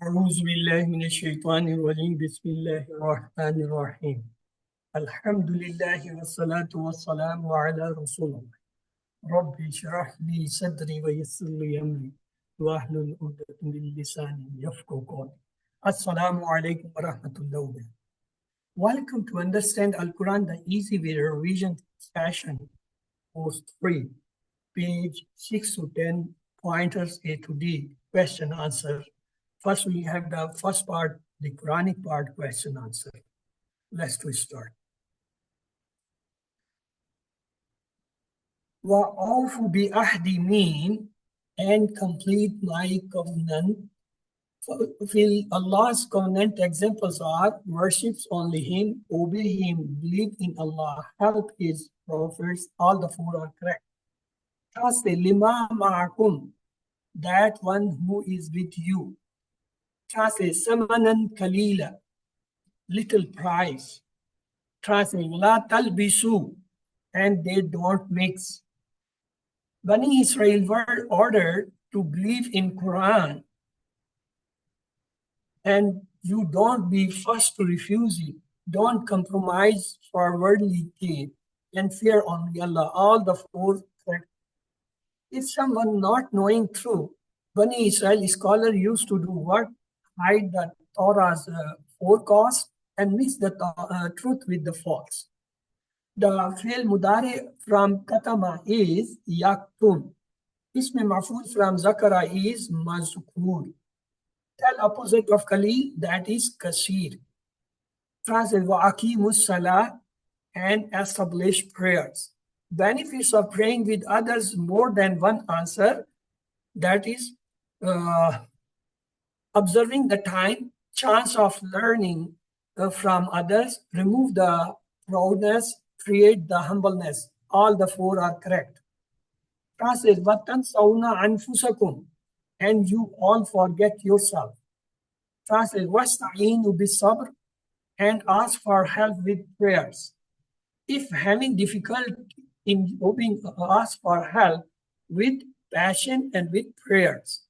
أعوذ بالله من الشيطان الرجيم بسم الله الرحمن الرحيم الحمد لله والصلاة والسلام على رسول الله ربي اشرح لي صدري ويسر لي أمري واحلل عقدة من لساني يفقهوا قولي السلام عليكم ورحمة الله وبركاته. Welcome to Understand Al-Quran the Easy Way Revision Session Post 3 page 6 to 10 pointers A to D question answer. First, we have the first part, the Quranic part, question answer. Let's start. وَأَوْفُ بِأَحْدِ mean and complete my covenant. Fulfill Allah's covenant examples are worships only Him, obey Him, believe in Allah, help His prophets. All the four are correct. Translate lima ma'akum, that one who is with you. Translate samanan kalila, little price. Translate la talbisu, and they don't mix. Bani Israel were ordered to believe in Quran, and you don't be first to refuse it. Don't compromise for worldly gain and fear only Allah. All the four correct. If someone not knowing true, Bani Israel scholar used to do what? Hide the Torah's forecast and mix the truth with the false. The fi'l mudari from katama is yaktum. Ism maf'ul from zakara is mazkur. Tell opposite of khalil, that is kasir. Translate wa aqimus salah, and establish prayers. Benefits of praying with others more than one answer, that is observing the time, chance of learning from others, remove the proudness, create the humbleness. All the four are correct. Translate وَتَنْسَوْنَ أَنفُسَكُمْ, and you all forget yourself. Translate وَاسْتَعِينُوا بِالصَّبْرِ, and ask for help with prayers. If having difficulty in obeying, ask for help with passion and with prayers.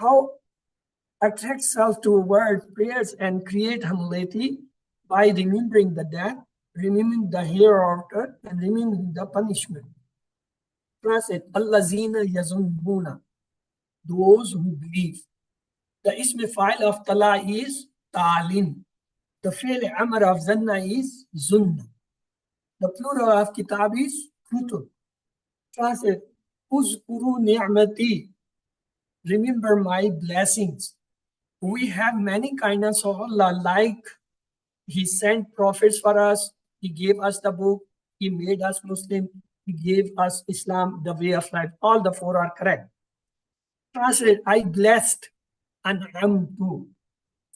How attract self toward prayers and create humility by remembering the death, remembering the hereafter, and remembering the punishment. Translate Allazina yazunnuna, those who believe. The ism file of tala is talin. The fi'l amr of zanna is zunna. The plural of kitab is kutub. Translate uzkuru ni'mati, remember my blessings. We have many kindness of Allah, like He sent prophets for us, He gave us the book, He made us Muslim, He gave us Islam, the way of life. All the four are correct. Translate, I blessed an'amtu.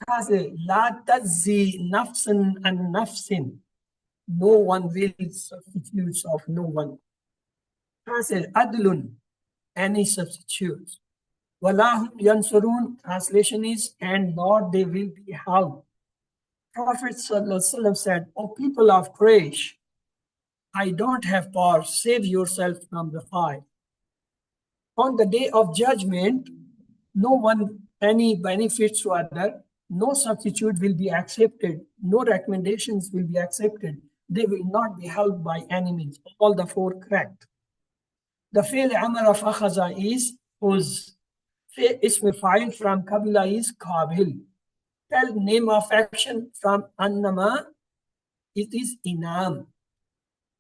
Translate, la tazzi nafsan an nafsin. No one will substitutes of no one. Translate, adlun, any substitutes. Walahum yansurun, translation is, and Lord they will be helped. Prophet ﷺ said, O people of Quraysh, I don't have power, save yourself from the fire. On the day of judgment, no one any benefits to other, no substitute will be accepted, no recommendations will be accepted. They will not be helped by any means. All the four correct. The fi'l amr of akhaza is uz. Ism fa'il from kabila is kabil. Tell name of action from annama, it is inam.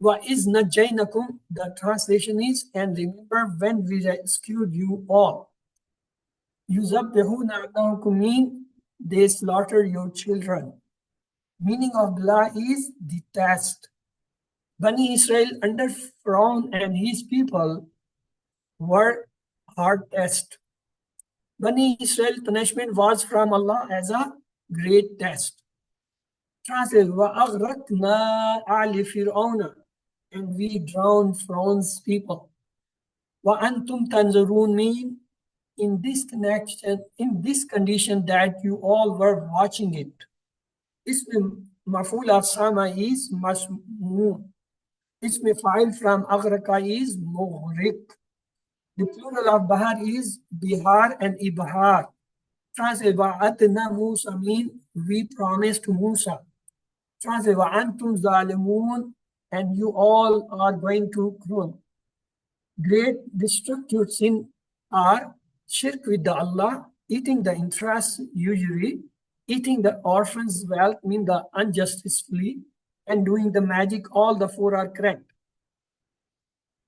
Wa iz najaynakum, the translation is, and remember when we rescued you all. Yuzabbihuna abna'akum mean they slaughter your children. Meaning of bla is detest. Bani Israel under Pharaoh and his people were hard test. Bani Israel punishment was from Allah as a great test. Translate وَأَغْرَقْنَا آلِ فِرْعَوْنَ, and we drowned Pharaoh's people. وَأَنْتُمْ تَنْظُرُونَ mean in this connection, in this condition that you all were watching it. Ism maf'ul of sama is masmu. Ism fa'il from aghraka is mughriq. The plural of bahar is bihar and ibhar. Translate wa'atna Musa mean we promised to Musa. Translate wa'antum zalimun, and you all are going to rule. Great destructive sin are shirk with the Allah, eating the interest usury, eating the orphan's wealth, mean the unjustly, and doing the magic. All the four are correct.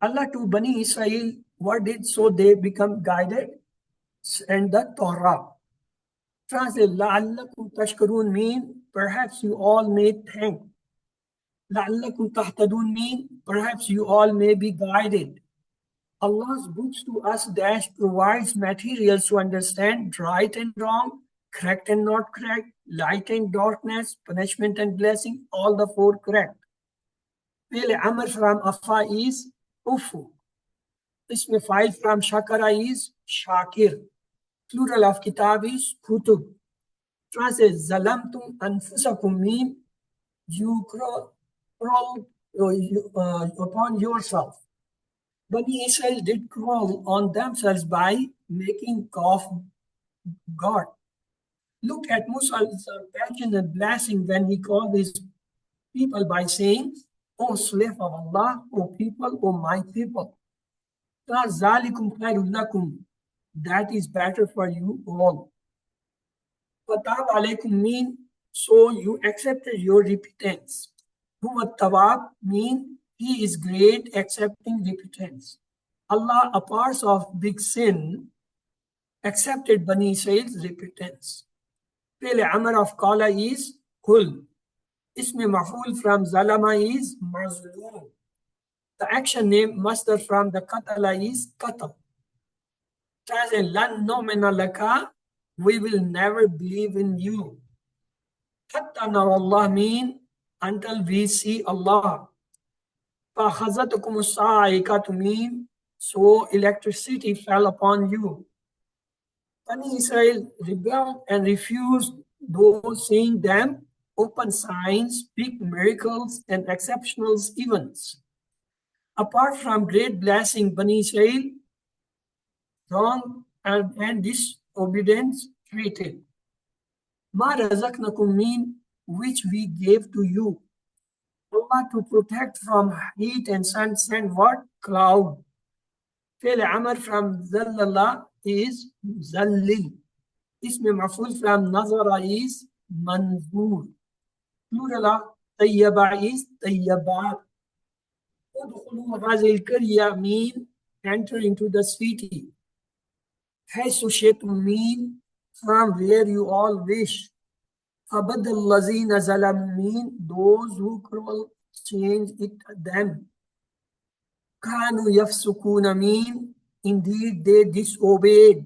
Allah to Bani Israel, what did so they become guided? And the Torah. Translate, لَعَلَّكُمْ تَشْكُرُونَ mean perhaps you all may thank. لَعَلَّكُمْ تَهْتَدُونَ mean perhaps you all may be guided. Allah's books to us dash provides materials to understand right and wrong, correct and not correct, light and darkness, punishment and blessing, all the four correct. Pele Amr from Afa is Ufu. Isme file from Shakara is Shakir. Plural of Kitab is Kutub. Translate Zalamtum Anfusakum mean you crawl upon yourself. Bani Israel did crawl on themselves by making cough God. Look at Musa's passionate blessing when he called his people by saying, O slave of Allah, O people, O my people. That is better for you all. Fatab alaykum mean so you accepted your repentance. Huwa tawab mean he is great accepting repentance. Allah, apart of big sin, accepted Bani Israel's repentance. Pele Amr of Qala is Kul. Isme Maful from Zalama is Mazlum. The action name Masdar from the Qatala is Qatal. Translate Lan nomena laka, we will never believe in you. Hatta nar Allah mean until we see Allah. Fakhazatukum sa'ikatu mean so electricity fell upon you. Bani Israel rebelled and refused, those seeing them open signs, big miracles, and exceptional events. Apart from great blessing, Bani Israel wrong and disobedience treated. Ma razaqnakum mean which we gave to you. Allah to protect from heat and sun send what? Cloud. Fail Amr from Zallala is Zallil. Isme Maful from Nazara is Manzur. Plural of Tayyaba is Tayyabat. Udkhulu Hazil Karya mean enter into the city. Haysu Shetum mean from where you all wish. Abadal Lazina Zalam mean those who crawl change it them. Kanu Yafsukuna mean indeed they disobeyed.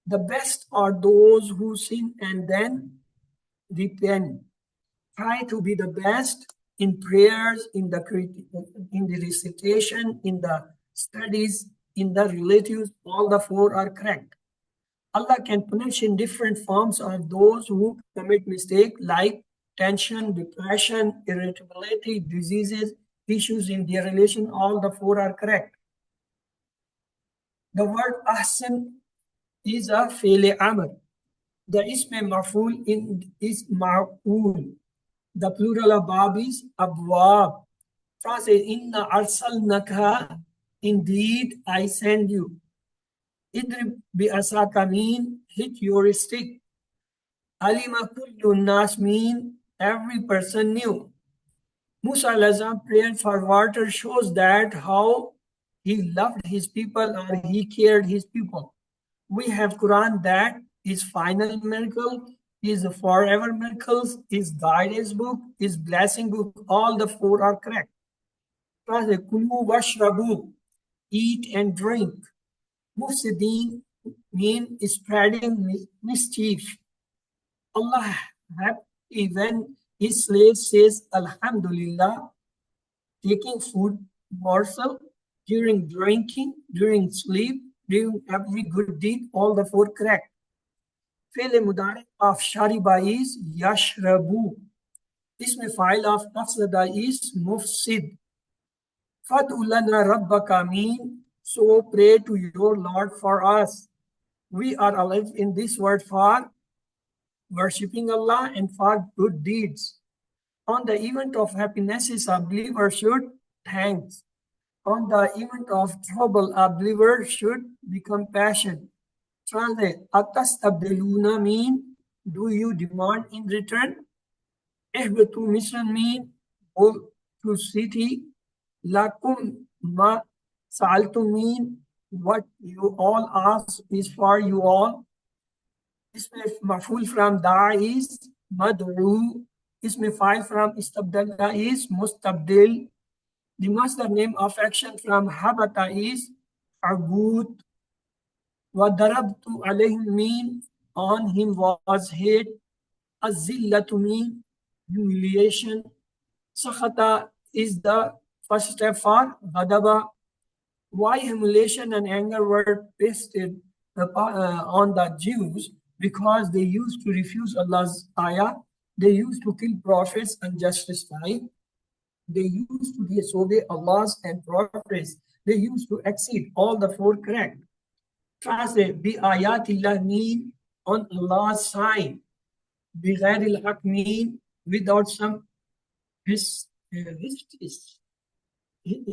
The best are those who sin and then repent. Try to be the best in prayers, in the recitation, in the studies, in the relatives. All the four are correct. Allah can punish in different forms of those who commit mistake like tension, depression, irritability, diseases, issues in their relation. All the four are correct. The word ahsan is a fi'l amr. The ism maf'ul is ma'ul. The plural of bab is abwab. Translate inna arsalnaka, indeed I send you. Idrib bi asaka mean hit your stick. Alima kullu nas mean every person knew. Musa al-Azam prayer for water shows that how he loved his people or he cared his people. We have Quran that is final miracle, is forever miracles, is guidance book, is blessing book. All the four are correct. Kulu washrabu, eat and drink. Mufsideen mean spreading mischief. Allah happy when his slave says Alhamdulillah, taking food morsel, during drinking, during sleep, doing every good deed, all the four correct. Fi'l mudari of shariba is yashrabu. Isme fa'il of afsada is mufsid. Fad'u lana rabbaka mean so pray to your Lord for us. We are alive in this world for worshipping Allah and for good deeds. On the event of happiness, a believer should thank. On the event of trouble, a believer should be compassionate. Translate, Atastabdiluna mean, do you demand in return? Ihbatu mission mean, go to city. Lakum ma sa'altum mean, what you all ask is for you all. Isme maful from da is mad'u. Isme file from istabdalna is mustabdil. The master name of action from habata is arbut. Wadarabtu alayhim mean on him was hate. Azillatu mean humiliation. Sakhata is the first step for ghadaba. Why humiliation and anger were pasted on the Jews? Because they used to refuse Allah's ayah, they used to kill prophets unjustified, they used to disobey Allah's and prophets, they used to exceed all the four correct. Translate, bi ayatillah mean on Allah's sign, bi ghairil haq mean without some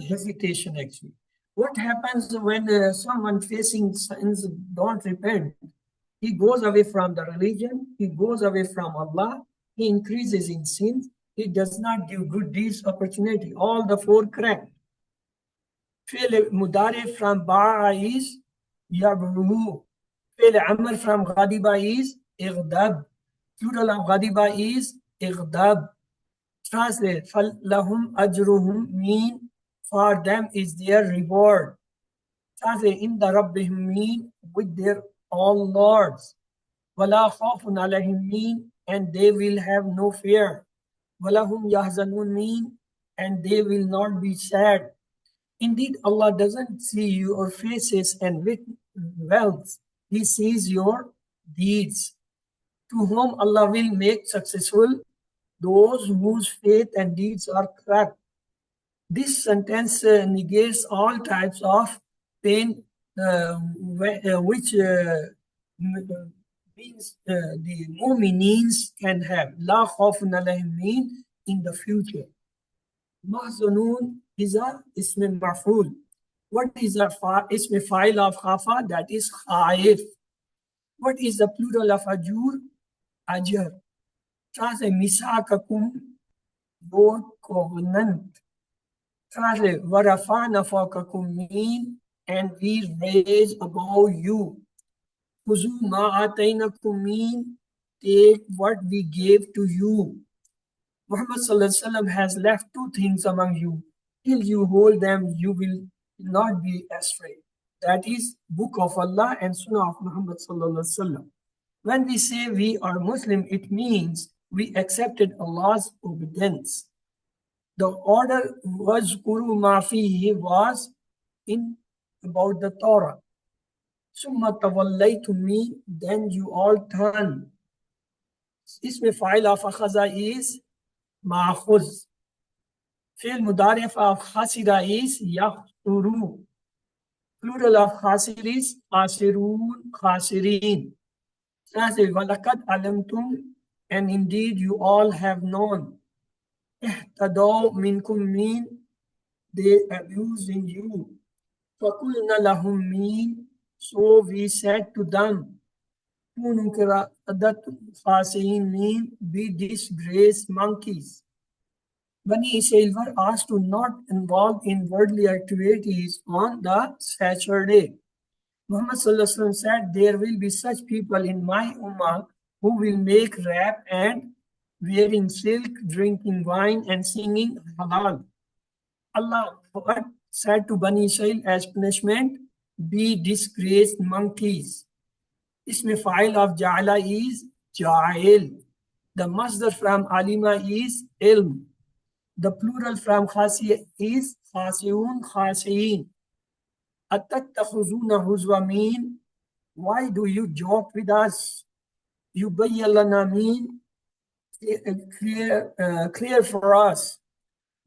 hesitation actually. What happens when someone facing sins don't repent? He goes away from the religion, he goes away from Allah, he increases in sins, he does not give good deeds opportunity. All the four correct. Fi'l mudari from ba'a is yabruhu. Fi'l amr from ghadiba is ighdab. Plural of ghadiba is ighdab. Translate, فَلَهُمْ أَجْرُهُمْ mean for them is their reward. Translate, in the Rabbihim mean with their all lords. وَلَا خَوْفٌ عَلَيْهِمْ mean and they will have no fear. وَلَهُمْ يَحْزَنُونَ mean and they will not be sad. Indeed, Allah doesn't see your faces and with wealth. He sees your deeds. To whom Allah will make successful those whose faith and deeds are correct. This sentence negates all types of pain, which means the mu'minins can have. La khawfun alayhim mean in the future. Mahzanun is a ism maf'ul. What is a ism fa'il of khafa? That is khaif. What is the plural of ajur? Ajr. Translate, misakakum, your covenant. Translate, warafana fawqakum mean and we raise above you. Khuzu ma atainakum mean take what we gave to you. Muhammad sallallahu alaihi wasallam has left two things among you. Till you hold them, you will not be astray. That is Book of Allah and Sunnah of Muhammad sallallahu alaihi wasallam. When we say we are Muslim, it means we accepted Allah's obedience. The order was Kuru Mafihi was in about the Torah. Summa tawallaytu me, then you all turn. Ism fa'il of akhaza is ma'khuz. Fi'l mudarif of khasira is yakhsuru. Plural of khasir is khasirun, khasirin. Translate, walakad alamtum, and indeed you all have known. Ihtadaw minkum mean they abuse in you. Fakulna lahum mean so we said to them. Kunu qira'adat khasiin mean be disgraced monkeys. Bani Israel were asked to not involve in worldly activities on the Saturday. Muhammad sallallahu alaihi wasallam said, there will be such people in my ummah who will make rap and wearing silk, drinking wine and singing halal. Allah said to Bani Israel as punishment, be disgraced monkeys. Isme fa'il of ja'ala is ja'il. The masdar from alima is ilm. The plural from khasi is khasiun, khasiin. Atattakhuzuna huzwa mean, why do you joke with us? Yubayyalana mean, clear for us.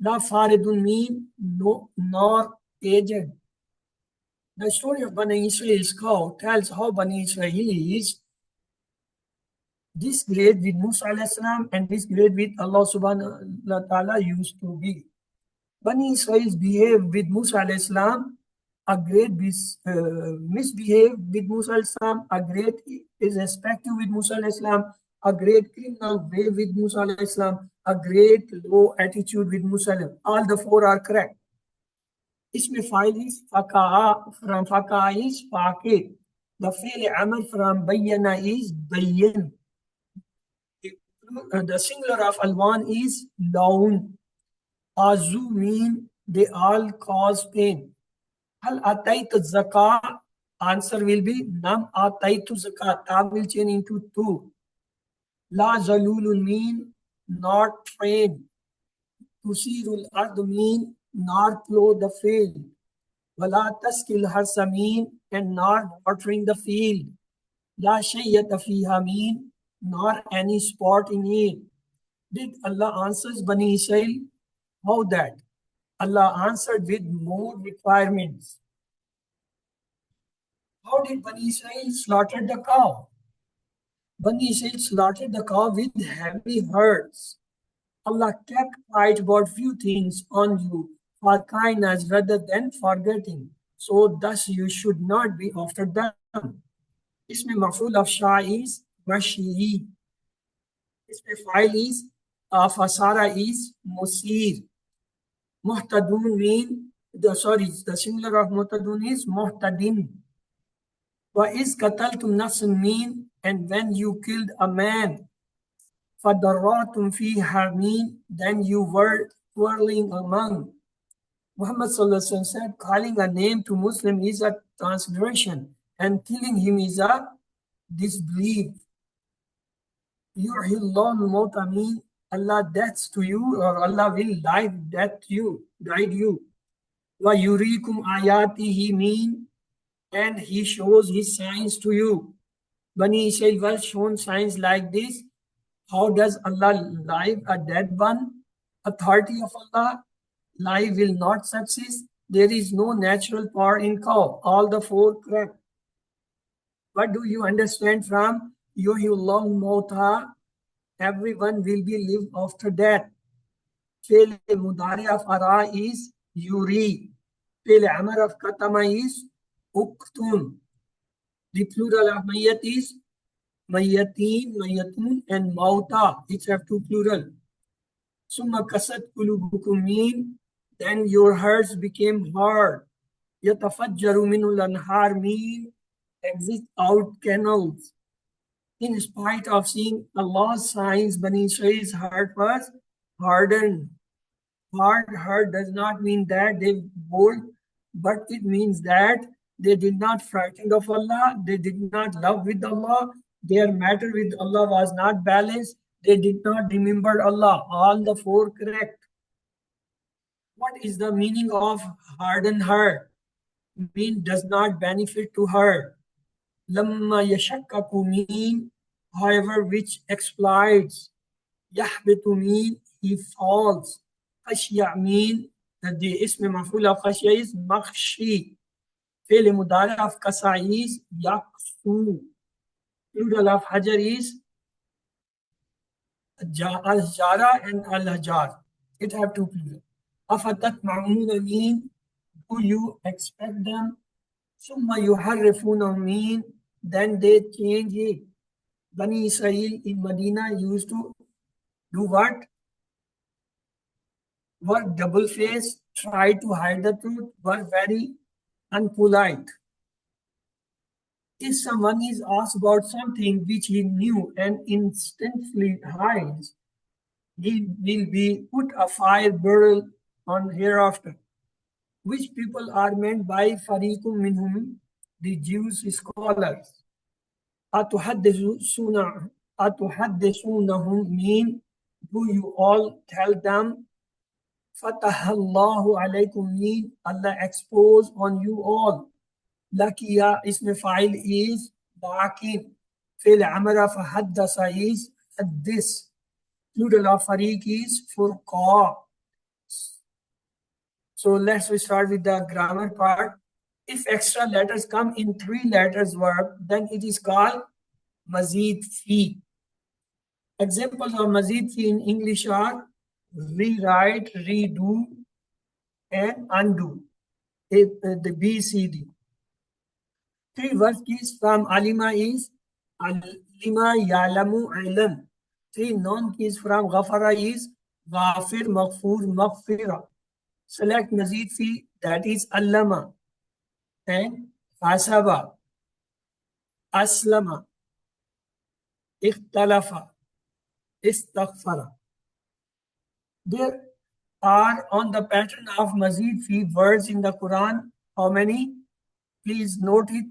La faridun mean, no, nor aged. The story of Bani Israel's cow tells how Bani Israelis disagreed with Musa alayhi salam and disagreed with Allah subhanahu wa ta'ala used to be. Bani Israel behaved with Musa alayhi salam, a great misbehave with Musa alayhi salam, a great irrespective with Musa alayhi salam, a great criminal way with Musa alayhi salam, a great low attitude with Musa alayhi salam. All the four are correct. Ismi file is faka'a, from faka'a is faqih. The fi'l amal from bayyana is bayyin. The singular of alwan is laun. Azu mean they all cause pain. Hal atayt zakah, answer will be nam ataytu zakat. Ta will change into two. La zalulun mean not trained. Tusirul ard mean not plow the field. Wala taskil harsa mean and not watering the field. La shayyata fiha mean nor any spot in it. Did Allah answers Bani Israel? How that? Allah answered with more requirements. How did Bani Israel slaughter the cow? Bani Israel slaughtered the cow with heavy herds. Allah kept quiet about few things on you for kindness rather than forgetting. So thus you should not be after them. Isme maf'ul of Shah is Mashi. Isme file is Fasara is Musir. Muhtadun mean the singular of Muhtadun is Muhtadin. Wa is qataltum nafsan mean and when you killed a man. Fadarratum fiha mean then you were quarreling among. Muhammad said, calling a name to Muslim is a transgression and killing him is a disbelief. Yuhillahu mauta mean Allah deaths to you or Allah will guide you. Wa yurikum ayatihi mean and he shows his signs to you. Bani Israel was shown signs like this. How does Allah live a dead one? Authority of Allah, life will not success. There is no natural power in cow. All the four correct. What do you understand from Yuhillahu mauta? Everyone will be lived after death. Fail mudari of ara is yuri. Fail amar of katama is uktun. The plural of mayat is mayatin, mayatun, and mauta. Each have two plural. Summa kasat kulubukum mean then your hearts became hard. Yatafajjaru minul anhar mean exit out canals. In spite of seeing Allah's signs, Bani Israel's heart was hardened. Hard heart does not mean that they bold, but it means that they did not frighten of Allah, they did not love with Allah, their matter with Allah was not balanced, they did not remember Allah. All the four correct. What is the meaning of hardened heart? Mean does not benefit to her. Lamma yashakkaku mean, however, which exploits. Yahbitu mean he falls. Khashya mean that the ism maf'ul of khashya is makhshi. Fi'l mudari of kasa is yaksu. Plural of hajar is al-jara and al-hajar. It have two plural. Afatat ma'muna mean do you expect them? Summa yuharrifuna mean then they change it. Bani Israel in Medina used to do what? Were double-faced, try to hide the truth, were very unpolite. If someone is asked about something which he knew and instantly hides, he will be put a fire barrel on hereafter. Which people are meant by Fariqum minhum, the Jews scholars. Atuhaddithunahum mean do you all tell them? Fatahallahu alaykum mean Allah expose on you all. Lakiya isme file is baqin. Fil amara fahaddasa is haddis. Plural of fariq is furqa. So let's start with the grammar part. If extra letters come in 3 letters verb, then it is called mazid fi. Examples of mazid fi in English are rewrite, redo, and undo. The BCD. 3 verb keys from alima is alima, yalamu, ilam. 3 non keys from ghafara is ghafir, maghfur, maghfira. Select mazid fi, that is allama, and hasaba, aslama, ikhtalafa, istaghfara. There are on the pattern of mazid fi words in the Quran. How many? Please note it.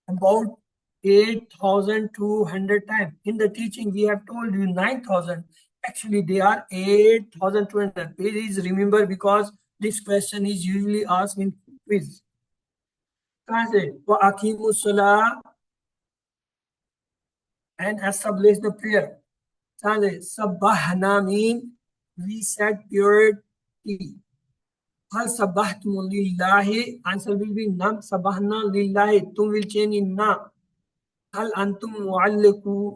About 8,200 times. In the teaching, we have told you 9,000. Actually, they are 8,200. Please remember, because this question is usually asked in quiz. Translate. Wa aqimu salah, and establish the prayer. Translate. Sabbahna mean we said purity. Hal sabbahtum lillahi, answer will be nam. Sabbahna lillahi, tum will change in na. هل أنتم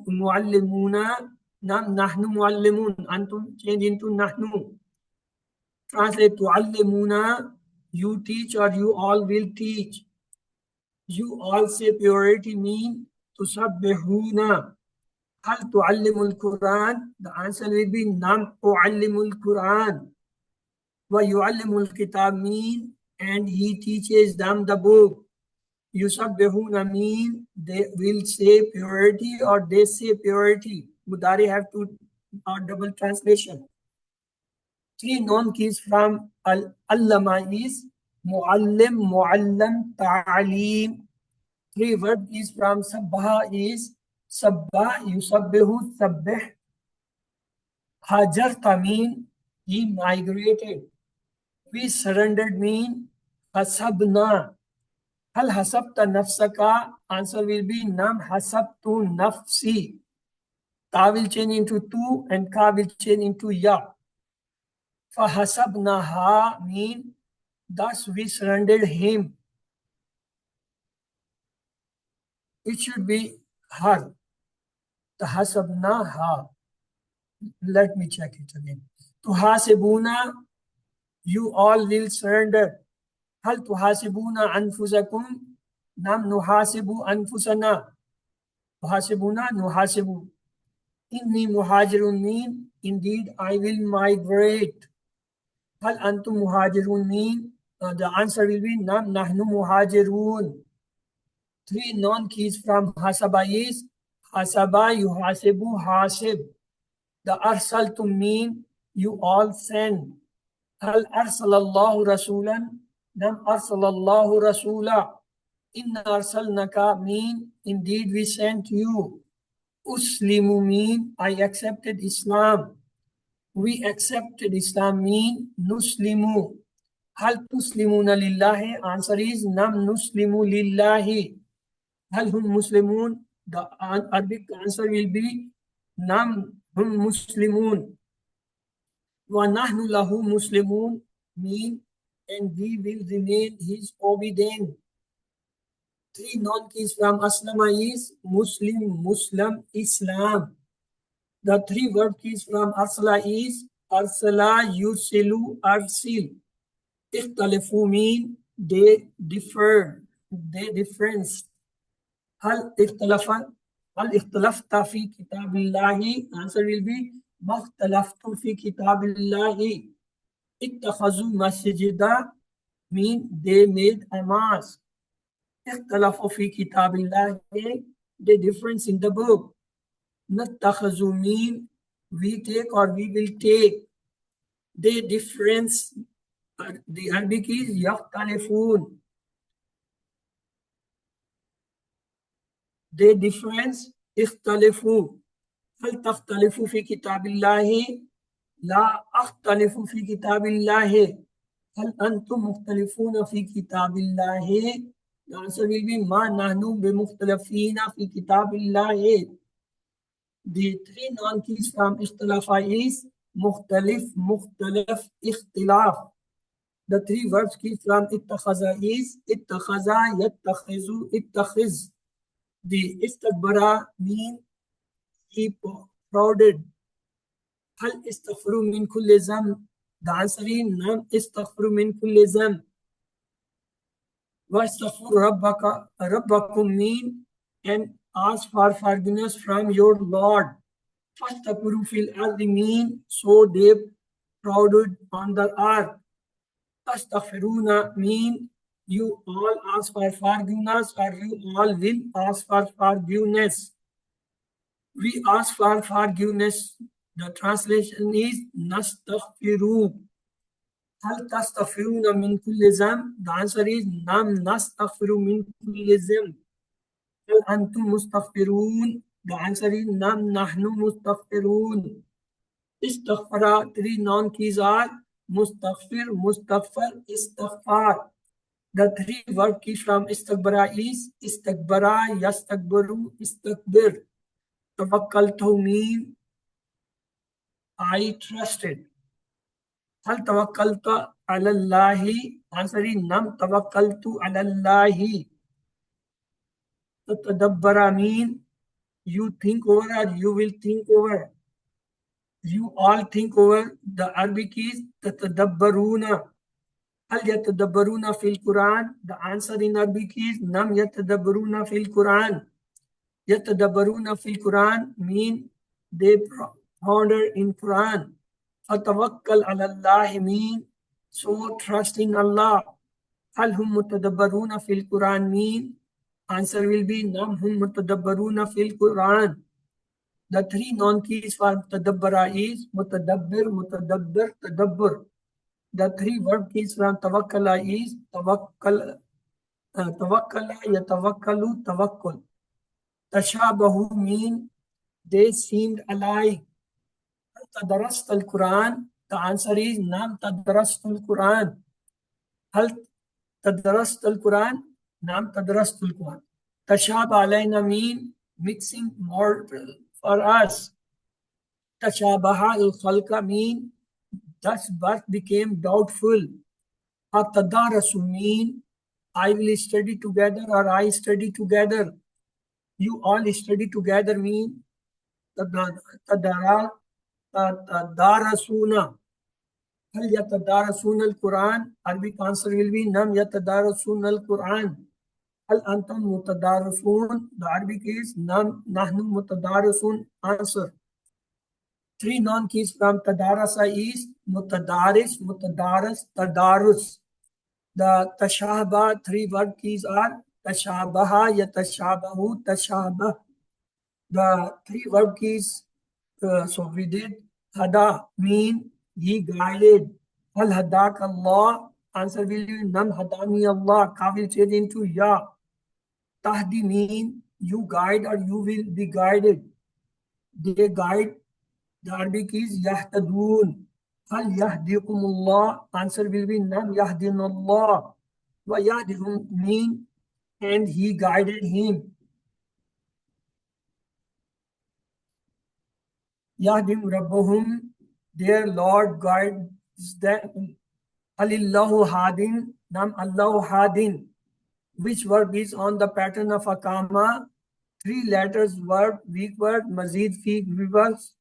معلمون؟ نعم نحن معلمون. أنتم change into نحن. Translate. تعلمون, you teach or you all will teach. You all say purity mean تسبحون. هل تعلم القرآن? The answer will be نعم أعلم القرآن. ويعلم الكتاب mean and he teaches them the book. Yusabbihuna mean they will say purity or they say purity. Mudari have two double translation. 3 non keys from allama is muallim, muallam, ta'aleem. 3 verb keys from sabbaha is sabba, yusabbihu, sabbih. Hajarta mean he migrated. We surrendered mean hasabna. Hal hasabta nafsaka? Answer will be nam hasabtu nafsi. Ta will change into tu and ka will change into ya. Fahasabnaha mean thus we surrendered him. It should be her. Tahasabnaha. Let me check it again. Tuhasibuna, you all will surrender. هل تحاسبون أنفسكم؟ نعم نحاسب أنفسنا. تحاسبون نحاسب. إني مهاجر mean indeed I will migrate. هل أنتم مهاجرون mean the answer will be نعم نحن مهاجرون. 3 non keys from hasaba is hasaba, yuhasibu, hasib. The arsaltum mean you all send. هل أرسل الله رسولا؟ Nam arsalallahu rasula. Inna arsalnaka mean indeed we sent you. Uslimu mean I accepted Islam. We accepted Islam mean nuslimu. Hal tuslimuna lillahi? Answer is nam nuslimu lillahi. Hal hum muslimun? The Arabic answer will be nam hum muslimun. Wa nahnu lahu muslimun mean and we will remain his obedient. 3 non keys from aslama is Muslim, Muslim, Islam. The 3 verb keys from arsala is arsala, yursilu, arsil. Ikhtalafu mean they differ, they difference. Hal ikhtalafta fi kitabillahi? Answer will be makhtalaftu fi kitabillahi. Ittakhazu masjida mean they made a mosque. Ikhtalafu fi kitabillahi, the difference in the book. Nattakhazu mean we take or we will take. The difference, the Arabic is yakhtalifun. The difference ikhtalifu. Hal takhtalifu fi kitabillahi? لا أختلف في كتاب الله. هل أنتم مختلفون في كتاب الله؟ The answer will be ما نحن بمختلفين في كتاب الله. The 3 non keys from اختلاف is مختلف, مختلف, اختلاف. The three verbs keys from ittakhaza is ittakhaza, yattakhizu, ittakhiz. The istakbara mean he prouded. هل استغفروا من كل ذنب? The answer is نعم استغفروا من كل ذنب. واستغفر ربكم mean and ask for forgiveness from your Lord. فاستغفروا في الأرض mean so they prouded on the earth. تستغفرون mean you all ask for forgiveness or you all will ask for forgiveness. We ask for forgiveness. The translation is nastaghfiru. هل تستغفرون من كل ذنب? The answer is نعم نستغفر من كل ذنب. هل أنتم مستغفرون? The answer is نعم نحن مستغفرون. استغفر, three noun keys are مستغفر, مستغفر, استغفار. The three verb keys from استغبر is استغبر, يستغبر, استغبر. توكلته mean I trusted. هل توكلت على الله? Answer is نعم توكلت على الله. تتدبر mean you think over or you will think over. You all think over. The Arabic is تتدبرون. هل يتدبرون في القرآن? The answer in Arabic is نعم يتدبرون في القرآن. يتدبرون في القرآن mean they ponder in Quran. فتوكل على الله mean so trust in Allah. هل هم متدبرون في القرآن mean answer will be نعم هم متدبرون في القرآن. The three non keys for متدبر is متدبر, متدبر, تدبر. The three verb keys from توكل is توكل, توكل, يتوكل, توكل. تشابه mean they seemed alike. تدرست القرآن? The answer is نعم تدرست القرآن. هل تدرست القرآن؟ نعم تدرست القرآن. تشابه علينا mean mixing more for us. تشابه الخلق mean thus birth became doubtful. التدارس mean I will study together or I study together. You all study together mean تدارسون. هل يتدارسون القرآن? Arabic answer will be نعم يتدارسون القرآن. هل أنتم متدارسون? The Arabic is نعم نحن متدارسون. Answer. Three non keys from tadarasa is mutadaris, mutadaris, tadarus. The tashabah three verb keys are tashabaha, yatashabahu, tashabah. The three verb keys so we did hada mean he guided. Hal hadak Allah? Answer will be nam hadani Allah. Ka will change into ya. Tahdi mean you guide or you will be guided. They guide. The Arabic is yahtadun. Hal yahdikum Allah? Answer will be nam yahdin Allah. Wa yahdihum mean and he guided him. Yahdim Rabbuhum, their Lord guides them. Alillahu Hadin, Nam Allahu Hadin. Which verb is on the pattern of Akama? Three letters verb, weak word, Mazid fi verbs.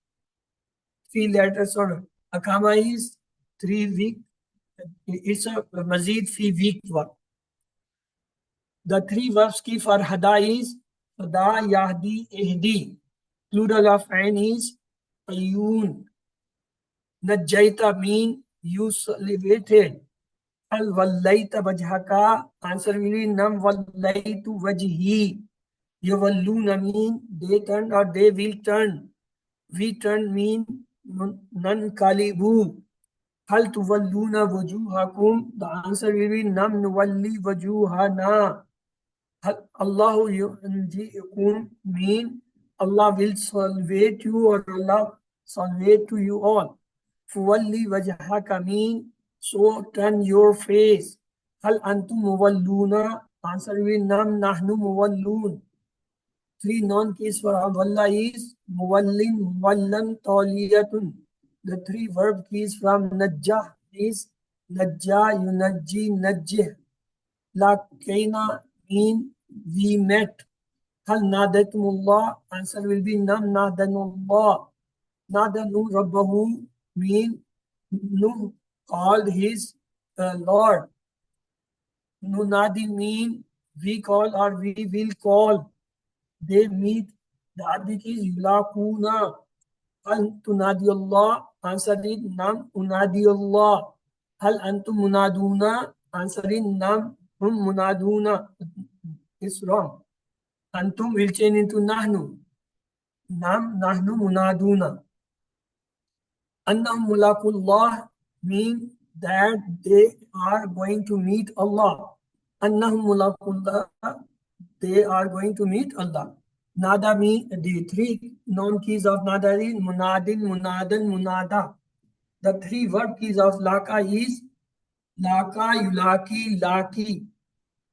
Three letters or Akama is three weak. It's a Mazid fi weak verb. The three verbs key for Hada is Hada, Yahdi, Ihdi. Plural of Ain is Ayun. Najjaita mean you elevated. Al wallaita wajhaka? Answer will be nam wallaitu wajhi. Yawalluna mean they turn or they will turn. We turn mean nan kalibu. Hal tuwalluna wujuhakum? The answer will be nam nuwalli wujuhana. Allahu yunji'ukum mean Allah will salvate you or Allah salvate to you all. Fuwalli wajhaka mean so turn your face. Hal antum muwalluna? Answer will nam nahnu muwallun. Three non-keys for walla is muwallin, muwallan, tawliyatun. The three verb keys from najjah is Najja, yunajji, najjih. Laqaina mean we met. Hal nadatumullah? Answer will be nam nadanullah. Nadanu rabbahu mean Nuh called his Lord. Nunadi mean we call or we will call. They meet. The Arabic is yulaquna. Hal tunadi Allah? Answer is nam unadi Allah. Hal antum munaduna? Answer is nam hum munaduna. It's wrong. Antum will change into nahnu. Nam nahnu munaduna. Annahum mulakullah mean that they are going to meet Allah. Annahum mulakullah, they are going to meet Allah. Nada mean the three noun keys of nada is munadin, munadan, munada. The three verb keys of laka is laka, yulaki, laki.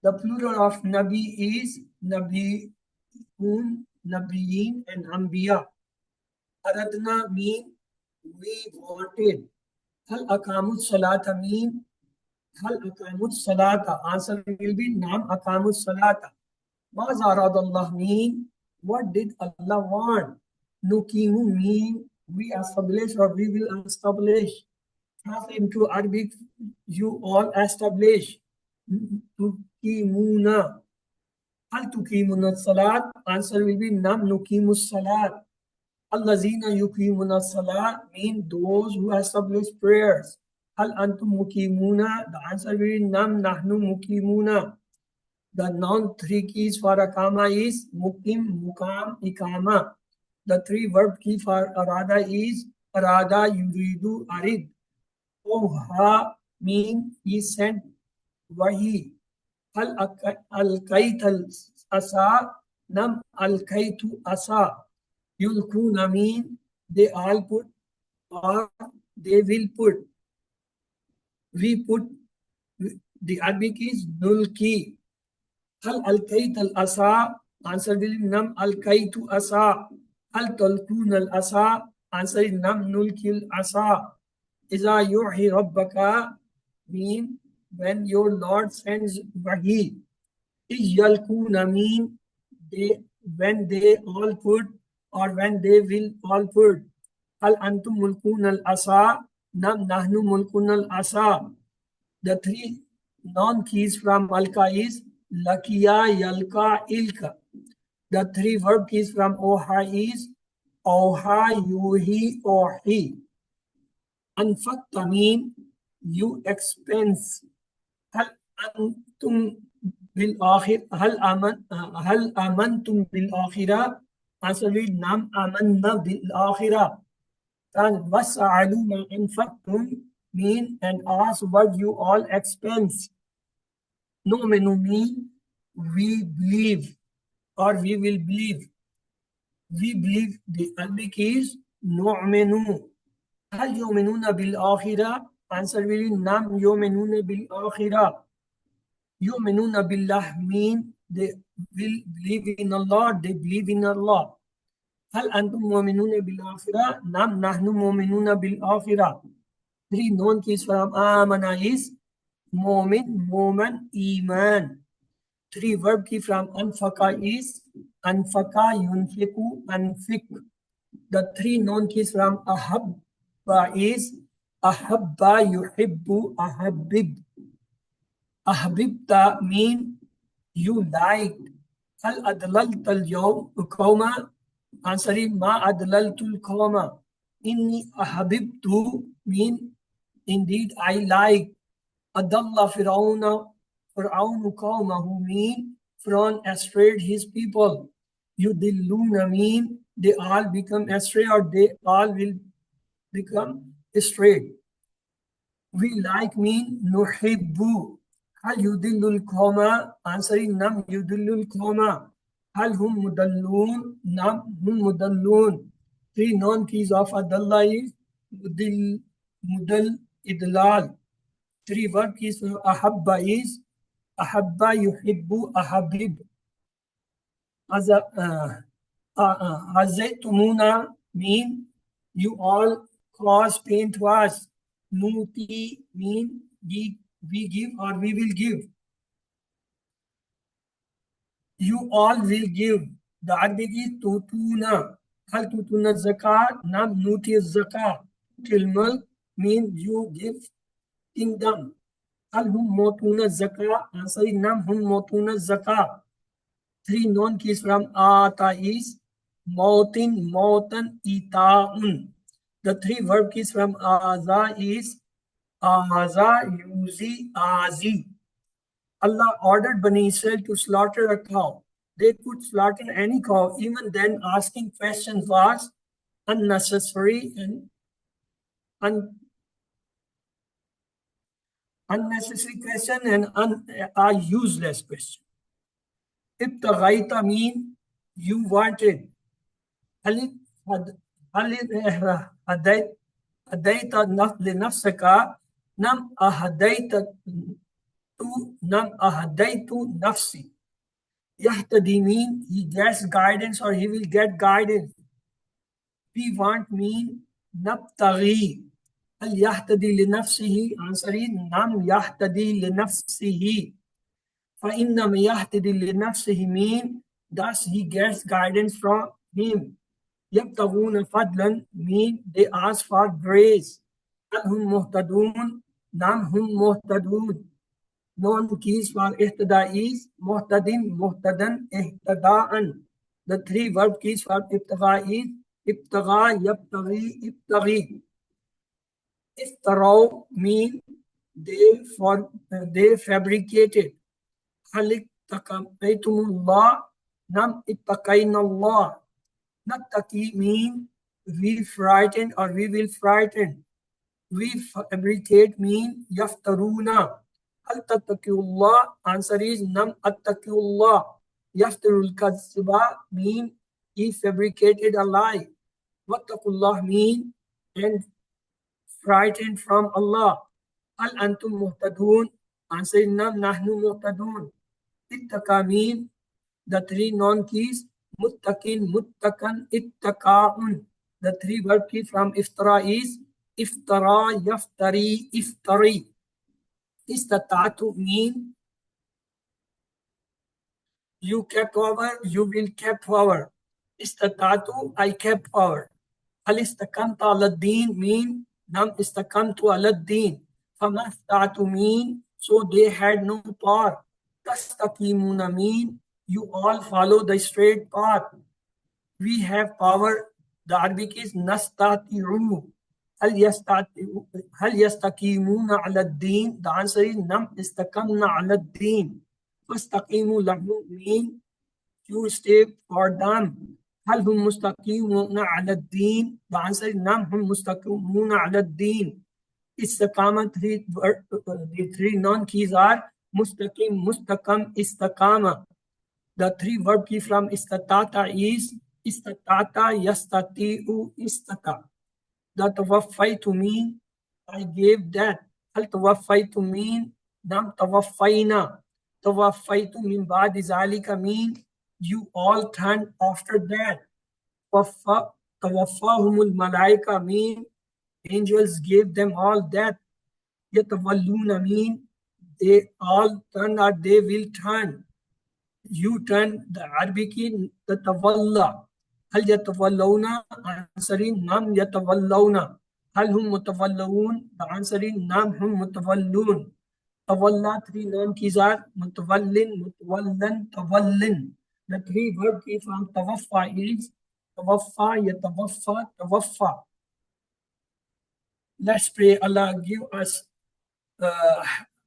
The plural of nabi is nabiun, nabiyin, and anbiya. Aradna mean we wanted. Hal akamut salata mean hal akamut salata. Answer will be nam akamut salata. Maza Allah mean what did Allah want? Nukimu mean we establish or we will establish. Translate into Arabic, you all establish. Tukimuna. Hal tukimuna salat? Answer will be nam nukimus salat. Allazina yuqimuna salat mean those who establish prayers. Hal antum muqimuna? The answer will be nam nahnu muqimuna. The noun three keys for akama is muqim, muqam, ikama. The three verb key for arada is arada, yuridu, arid. Oha mean he sent wahi. Hal al-kait al-asa? Nam al-kaitu asa. Yulkuna mean they all put or they will put. We put. The Arabic is nulki. Hal alkait al asa? Answer will be nam alkaitu asa. Hal talkun al asa? Answer is nam nulkil asa. Iza yuhi rabbaka mean when your Lord sends wahi. Yalkuna mean they when they all put or when they will all put. Hal antum mulkun al asa? Nam nahnu mulkun al asa. The three non keys from alka is lakiya, yalka, ilka. The three verb keys from oha is oha, yuhi, ohi. Anfaqta mean you expense. Hal antum bil akhir hal amantum bil akhirah? Answer will nam amanna bil akhirah. And was'alu ma anfaqtum mean and ask what you all expense. Nu'minu mean we believe or we will believe. We believe. The Arabic is nu'minu. Hal yu'minuna bil akhirah? Answer will be nam yu'minuna bil akhirah. Yu'minuna billah mean they will believe in Allah, they believe in Allah. Hal antum mu'minuna bil akhirah? Nam nahnu mu'minuna bil akhirah. Three known keys from amana is mu'min, mu'man, iman. Three verb key from anfaka is anfaka, yunfiku, anfik. The three known keys from ahabba is ahabba, yuhibbu, ahabib. Ahbibta mean you like. Hal adlaltal qawma? Answer is ma adlaltul qawma. Inni ahbibtu mean indeed I like. Adalla Fir'aunu qawmahu mean Fir'aun astrayed his people. Yudilluna mean they all become astray or they all will become straight. We like mean nuhibbu. Hal yudillul qawma? Answering nam yudillul qawma. Hal hum mudallun? Nam hum mudallun. Three known keys of adalla is mudal, idlal. Three verb keys for ahabba is ahabba, yuhibbu, ahabib. Azaytumuna mean you all cause pain to us. Nuti mean we give or we will give. You all will give. The Arabic is tutuna. Hal tutuna zakat, nam nuti zakat. Til mulk means you give kingdom. Hal hum motuna zakat, answer is nam hum motuna zakat. Three non keys from ata is motin, motan, itaun. The three verb keys from aza is aza, yuzi, azi. Allah ordered Bani Israel to slaughter a cow. They could slaughter any cow, even then asking questions was unnecessary and unnecessary question and a useless question. Ibtaghaita mean you wanted. هل هل هديت لنفسك نم أهديت نم أهديت نفسي. Yahtadi mean he gets guidance or he will get guidance. We want mean nabtaghi. هل يهتدي لنفسه? Answer is nam yahtadi لنفسه. فإنما يهتدي لنفسه mean thus he gets guidance from him. يبتغون فضلا mean they ask for grace. هل هم مهتدون? نعم هم مهتدون. Non keys for ihtada is muhtadin, muhtadan, ihtadaan. The three verb keys for ibtagha is ibtagha, yabtaghi, ibtaghi. Iftarau mean they fabricated. Halik takaitumullah, nam ittaqainallah. Nattaki mean we frightened or we will frighten. We fabricate mean yaftaruna. Hal tattaqiullah? Answer is nam attaqiullah. Yaftarul kadhiba mean he fabricated a lie. Wattaqullah mean and frightened from Allah. Hal antum muhtadun? Answer is nam nahnu muhtadun. Ittaqa mean the three non keys muttaqin, muttaqan, ittaqa'un. The three verb keys from iftara is iftara, yaftari, iftari. Istata'tu mean you kept power, you will kept power. Istata'tu, I kept power. Hal istakamta aladdin mean nam istakamtu aladdin. Famasta'tu mean so they had no power. Tastaqimuna mean you all follow the straight path. We have power. The Arabic is nastati'u. هل يستقيمون على الدين? The answer is نعم استقمنا على الدين. فاستقيموا له mean you stay for them. هل هم مستقيمون على الدين? The answer is نعم هم مستقيمون على الدين. استقامة the three non keys are مستقيم, مستقم, استقامة. The three verb key from istatata is istatata, yastati'u, istata. The tawaffaitu mean I gave that. Hal tawaffaitu mean nam tawaffaina. Tawaffaitu min ba'di zalika mean you all turned after that. Tawaffahumul malaika mean angels gave them all that. Yatawalluna mean they all turn or they will turn. You turn the Arabic in the tawalla. هل يتولون? answering نعم يتولون. هل هم متولون? The answering نعم هم متولون. تولى three noun keys are متولن, متولن, تولن. The three verb key from توفى is توفى, يتوفى, توفى. Let's pray Allah give us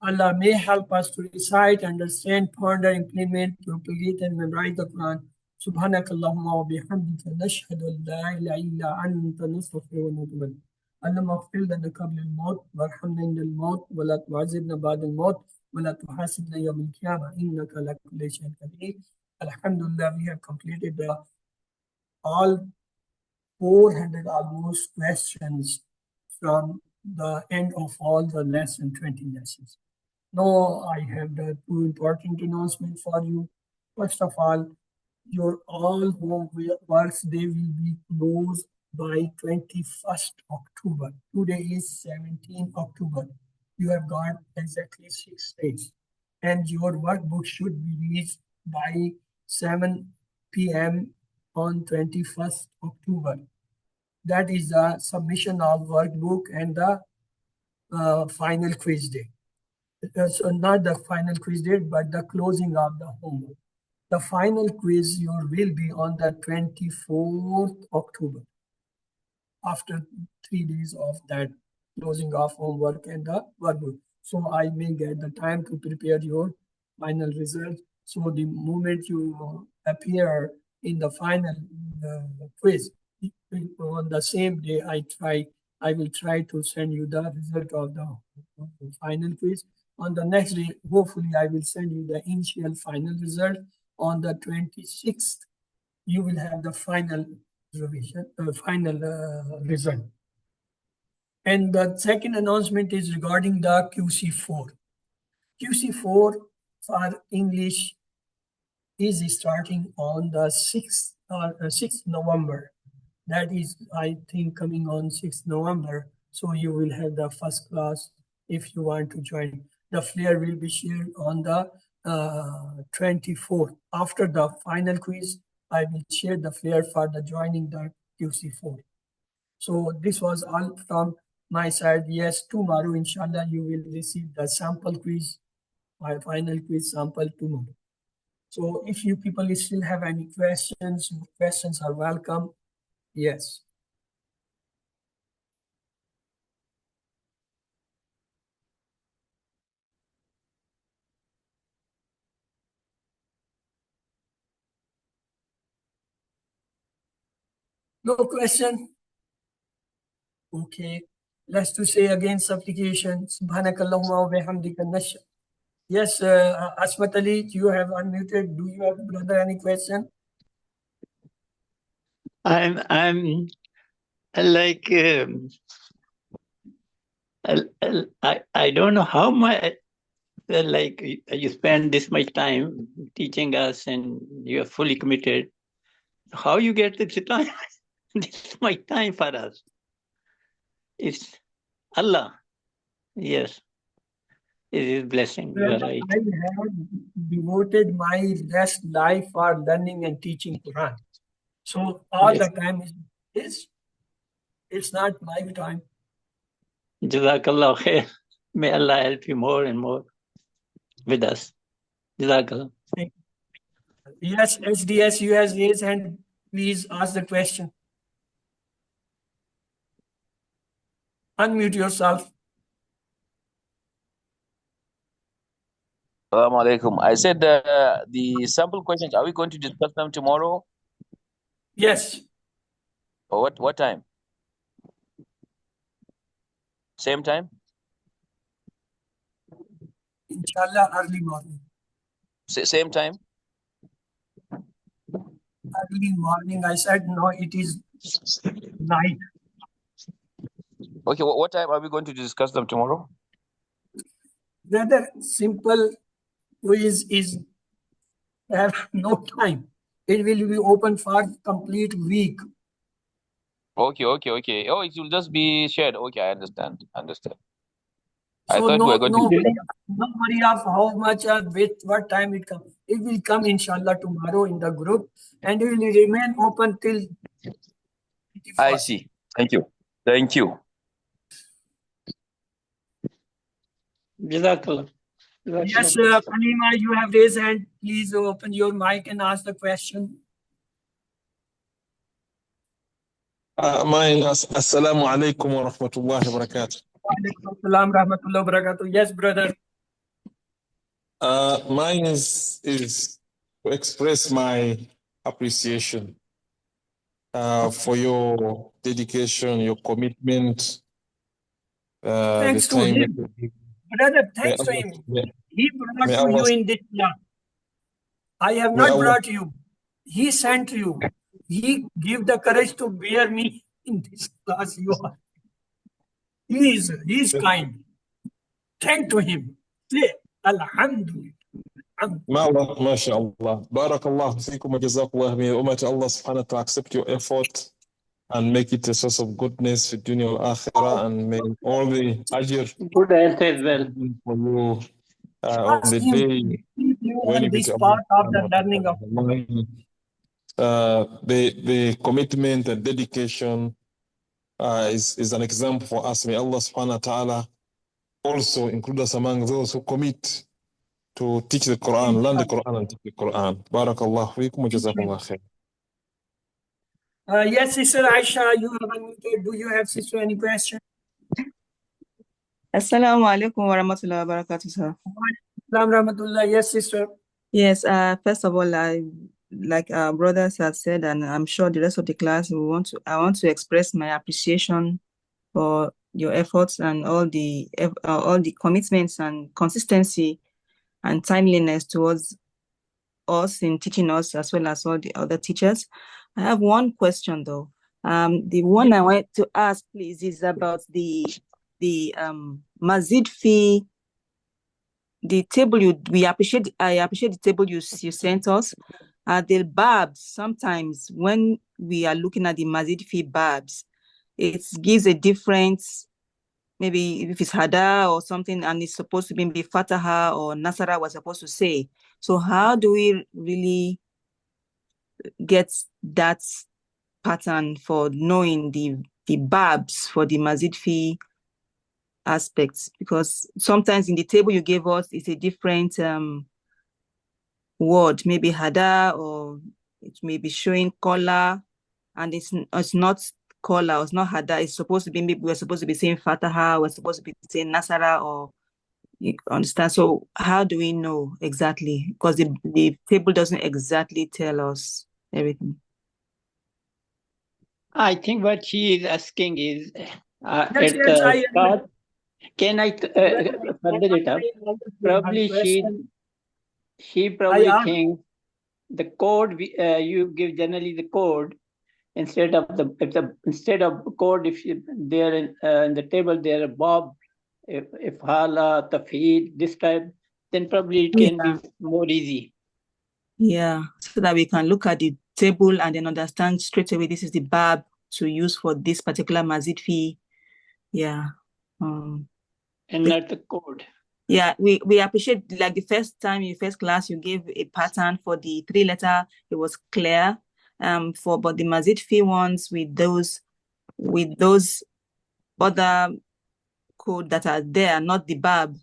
Allah may help us to recite, understand, ponder, implement, propagate, and memorize the Quran. سبحانك اللهم وبحمدك نشهد أن لا إله إلا أنت نستغفرك ونتوب إليك. اللهم اغفر لنا قبل الموت وارحمنا عند الموت ولا تعذبنا بعد الموت ولا تحاسبنا يوم القيامة إنك على كل شيء قدير. Alhamdulillah, we have completed all 400 almost questions from the end of all the lesson 20 lessons. Now I have the two important announcements for you. First of all, your all homeworks they will be closed by 21st October. Today is 17th October. You have got exactly 6 days. And your workbook should be released by 7 p.m. on 21st October. That is the submission of workbook and the final quiz day. So not the final quiz date, but the closing of the homework. The final quiz will be on the 24th October, after 3 days of that closing of homework and the workbook. So I may get the time to prepare your final result. So the moment you appear in the final quiz, on the same day I will try to send you the result of the final quiz. On the next day, hopefully I will send you the initial final result. On the 26th, you will have the final revision, final result. And the second announcement is regarding the QC4. QC4 for English is starting on the 6th November. That is, I think, coming on 6th November. So you will have the first class if you want to join. The flyer will be shared on the 24th. After the final quiz, I will share the flyer for the joining the QC4. So this was all from my side. Yes, tomorrow, inshallah, you will receive the sample quiz, my final quiz sample tomorrow. So if you people still have any questions are welcome. Yes. No question? Okay. Let's to say again supplication. Subhanakallahumma wa bihamdika nasha. Yes, Asmat Ali, you have unmuted. Do you have, brother, any question? I'm like I don't know how much like you spend this much time teaching us and you are fully committed. How you get this time? This much time for us? It's Allah. Yes, it is blessing. You are right. I have devoted my best life for learning and teaching Quran. So all Yes. the time it's not my time. Jazakallah khair. May Allah help you more and more with us. Jazakallah. Yes, SDS, you has raised hand. Please ask the question. Unmute yourself. Assalamu alaikum. I said the sample questions, are we going to discuss them tomorrow? Yes. Or what time? Same time? Inshallah, early morning. Same time? Early morning. I said no, it is night. Okay, what time are we going to discuss them tomorrow? Rather simple quiz is have no time. It will be open for complete week. Okay. Oh, it will just be shared. Okay, I understand. So I thought we were going to... no worry of how much or with what time it comes. It will come inshallah tomorrow in the group and it will remain open till 21st. I see. Thank you. Jazakallah. Yes, Kalima, you have raised hand. Please open your mic and ask the question. Mine, assalamu alaikum wa rahmatullahi wa barakatuh. Assalam rahmatullahi wa barakatuh. Yes, brother. Mine is to express my appreciation for your dedication, your commitment, Thanks the to time. him. Brother, thanks to him. He brought to you in this class. I have not brought you. He sent you. He gave the courage to bear me in this class. You are. He is kind. Thank to him. Say, Alhamdulillah. ما شاء الله. بارك الله فيكم وجزاك الله من أمة Allah subhanahu wa ta'ala accept your effort and make it a source of goodness for dunya al-akhirah, and may all the ajr Good answer as well. for you on Ask the him day to keep you when on you this get path of the learning of the commitment and dedication is an example for us. May Allah subhanahu wa ta'ala also include us among those who commit to teach the Quran, learn the Quran and teach the Quran. Barakallah fiikum wa jazakumullah khair. Yes, Sister Aisha, you have unmuted. Do you have, Sister, any question? Assalamu alaikum wa rahmatullahi wa barakatuh, sir. Salam rahmatullah. Yes, Sister. Yes, first of all, like our brothers have said, and I'm sure the rest of the class, I want to express my appreciation for your efforts and all the commitments and consistency and timeliness towards us in teaching us, as well as all the other teachers. I have one question though. The one I wanted to ask, please, is about the Mazid fee. The table I appreciate the table you sent us. The babs, sometimes when we are looking at the Mazid fee babs, it gives a difference, maybe if it's Hada or something, and it's supposed to be maybe Fataha or Nasara was supposed to say. So how do we really get that pattern for knowing the babs for the Mazid fee aspects? Because sometimes in the table you gave us, it's a different word, maybe Hada, or it may be showing color, and it's not color, it's not Hada. It's supposed to be, maybe we're supposed to be saying Fataha, we're supposed to be saying Nasara, or you understand? So how do we know exactly? Because the table doesn't exactly tell us everything. I think what she is asking is Yes, at yes, the start. Can I further it up? Probably she probably thinks the code you give generally the code instead of instead of code, if there in the table there are Bob, if Hala, Tafid, this type, then probably it can be more easy. Yeah, so that we can look at the table and then understand straight away this is the bab to use for this particular Mazid fee. Yeah. And not the code. Yeah, we appreciate, like the first time in first class you gave a pattern for the 3-letter, it was clear. But the Mazid fee ones with those other code that are there, not the bab,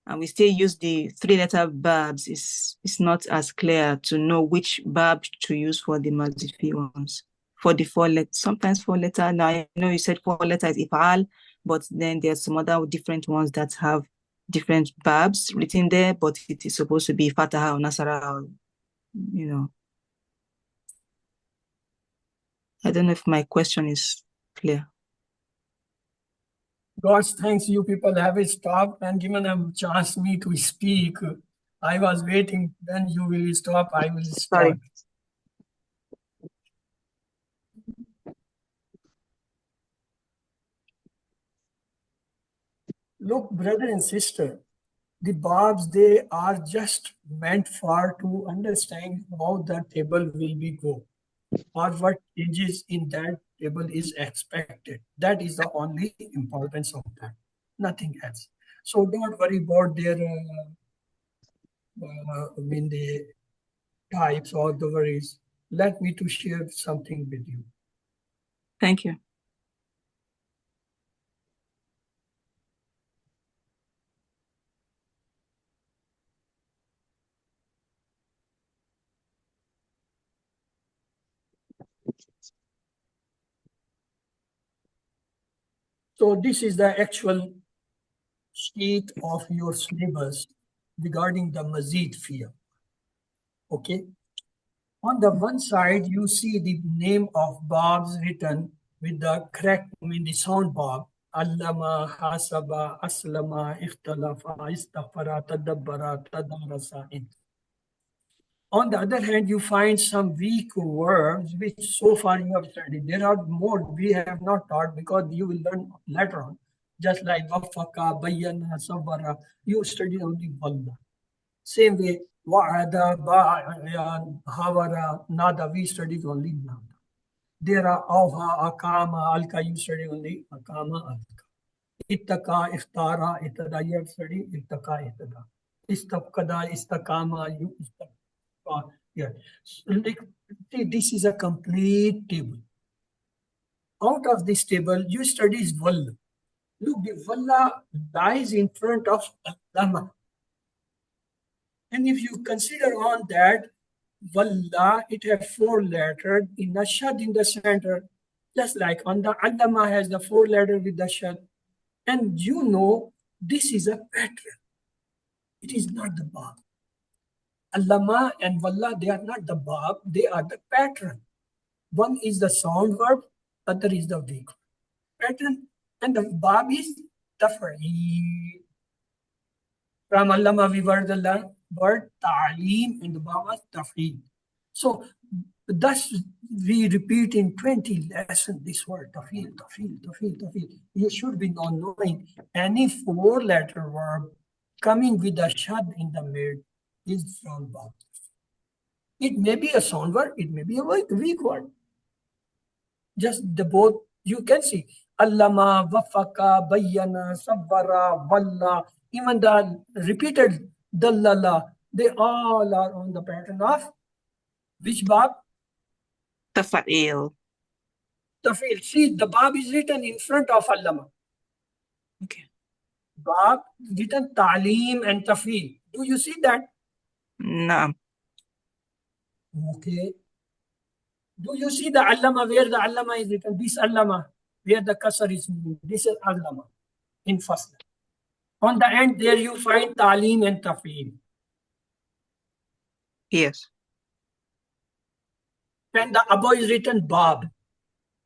and we still use the 3-letter babs, it's not as clear to know which bab to use for the Mazid fee ones. For the 4-letter, sometimes 4-letter. Now I know you said 4-letter is ifal, but then there's some other different ones that have different babs written there, but it is supposed to be Fataha or Nasara, or, you know. I don't know if my question is clear. God's thanks, you people have stopped and given a chance me to speak. I was waiting, then you will stop, I will start. Sorry. Look, brother and sister, the babs, they are just meant for to understand how the table will be go, or what changes in that table is expected. That is the only importance of that, nothing else. So don't worry about their the types or the worries. Let me to share something with you. Thank you. So this is the actual sheet of your syllabus regarding the Mazid field. Okay. On the one side, you see the name of babs written with the correct, the sound bab. Allama, hasaba, aslama, ikhtalafa, istafara, tadabbara, tadarasa. On the other hand, you find some weak words which so far you have studied. There are more we have not taught because you will learn later on. Just like wafaka, bayyana, sabara, you study only wallah. Same way, wa'ada, ba'ayan, hawara, nada, we studied only nada. There are awha, akama, alka. You study only akama, alka. Ittaka, iftara, ittada. You have studied ittaka, ittada. Istakada, istakama, you istaka. Yeah. So, like, see, this is a complete table. Out of this table, you study walla. Look, the walla lies in front of allama. And if you consider on that, walla, it has 4 letters in the shad in the center, just like on the allama has the 4 letters with the shad. And you know, this is a pattern. It is not the bab. Allama and walla, they are not the bab, they are the pattern. One is the sound verb, other is the weak pattern, and the bab is taf'eel. From allama we were the word ta'aleem, and the bab was taf'eel. So thus we repeat in 20 lessons this word taf'eel, taf'eel, taf'eel, taf'eel. You should be knowing any 4-letter verb coming with a shad in the mid is from bab. It may be a sound word, it may be a weak word. Just the both, you can see. Allama, wafaka, bayyana, sabbara, walla, even the repeated dallala, they all are on the pattern of which bab? Tafa'il. Taf'il. See, the bab is written in front of allama. Okay. Bab written ta'aleem and taf'il. Do you see that? Naam. Okay. Do you see the allama, where the allama is written? This allama, where the kasar is moved. This is allama in first. On the end, there you find ta'aleem and taf'il. Yes. And the above is written bab.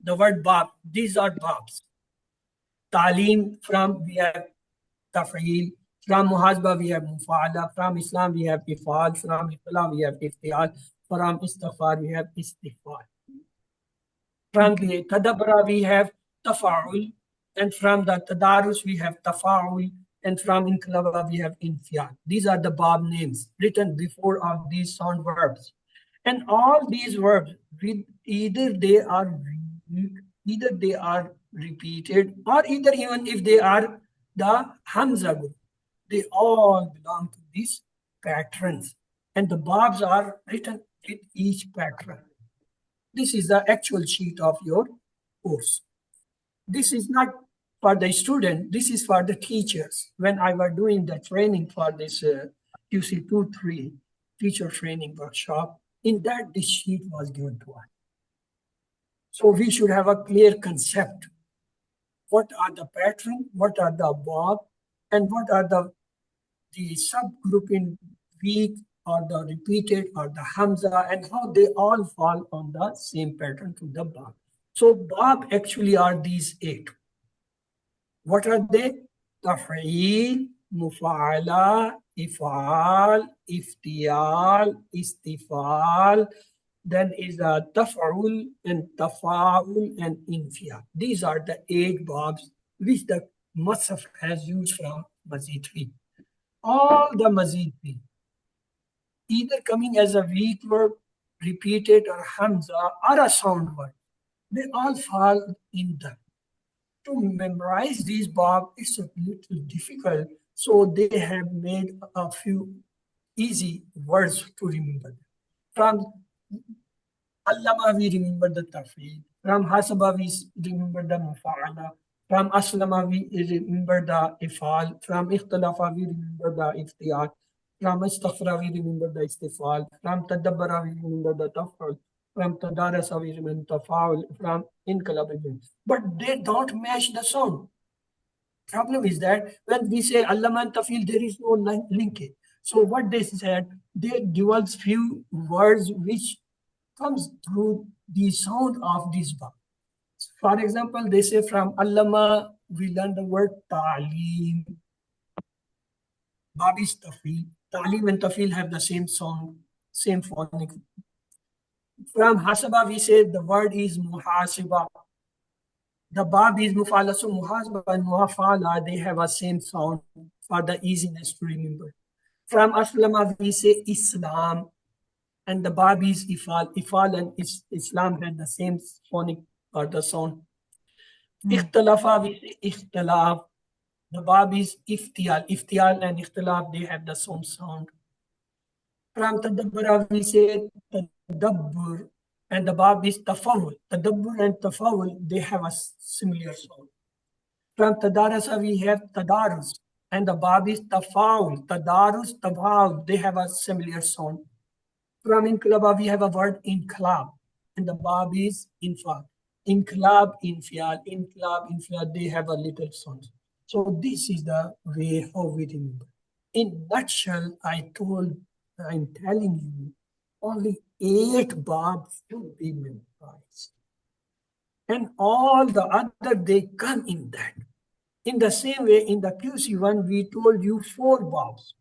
The word bab. These are babs. Ta'aleem, from we have taf'il. From muhasba we have mufa'ala. From Islam we have ifal. From Islam we have iftial. From istighfar we have istighfar. From the tadabbara we have tafa'ul. And from the tadarus we have tafa'ul. And from inqilaba we have infial. These are the bab names written before of these sound verbs. And all these verbs, either they are repeated, or either even if they are the hamza group, they all belong to these patterns. And the babs are written with each pattern. This is the actual sheet of your course. This is not for the student, this is for the teachers. When I was doing the training for this QC3 teacher training workshop, in that this sheet was given to us. So we should have a clear concept. What are the pattern, what are the bab, and what are the subgroup in weak or the repeated or the hamza, and how they all fall on the same pattern to the bab. So bab actually are these 8. What are they? Taf'eel, mufa'ala, ifal, iftial, istifal. Then is a taf'ul and tafa'ul and infial. These are the 8 babs which the Musaf has used from Mazid fi. All the Mazid fi, either coming as a weak verb, repeated, or hamza, or a sound word, they all fall in them. To memorize these bab is a little difficult, so they have made a few easy words to remember. From allama we remember the taf'il. From hasaba we remember the mufa'ala. From aslama we remember the ifal. From ikhtalafa we remember the iftiyat. From istaghfara we remember the istifal. From tadabbara we remember the taf'ul. From tadarasa we remember tafa'ul. From inqilaba. But they don't match the sound. Problem is that when we say allama and taf'il, there is no linkage. So what they said, they developed few words which comes through the sound of this bab. For example, they say from allama, we learn the word ta'aleem. Bab is taf'il. Ta'aleem and taf'il have the same sound, same phonic. From hasaba, we say the word is muhasiba. The bab is mufala, so muhasaba and muhafala, they have a same sound for the easiness to remember. From aslama, we say Islam. And the Bab is ifal. Ifal and Islam had the same phonic or the sound. Ikhtalafa, we say ikhtilaf. The Bab is iftial. Iftial and ikhtilaf, they have the same sound. From tadabbura, we say tadabbur. And the Bab is tafawul. Tadabbur and tafawul, they have a similar sound. From tadarasa, we have tadarus. And the Bab is tafawul. Tadarus, tafawul, they have a similar sound. From inqilaba, we have a word inqilab. And the Bab is infal. Inqilab, infial. Inqilab, infial, they have a little sound. So this is the way how we remember. In nutshell, I'm telling you, only 8 Babs should be memorized. And all the other, they come in that. In the same way, in the QC1, we told you 4 Babs.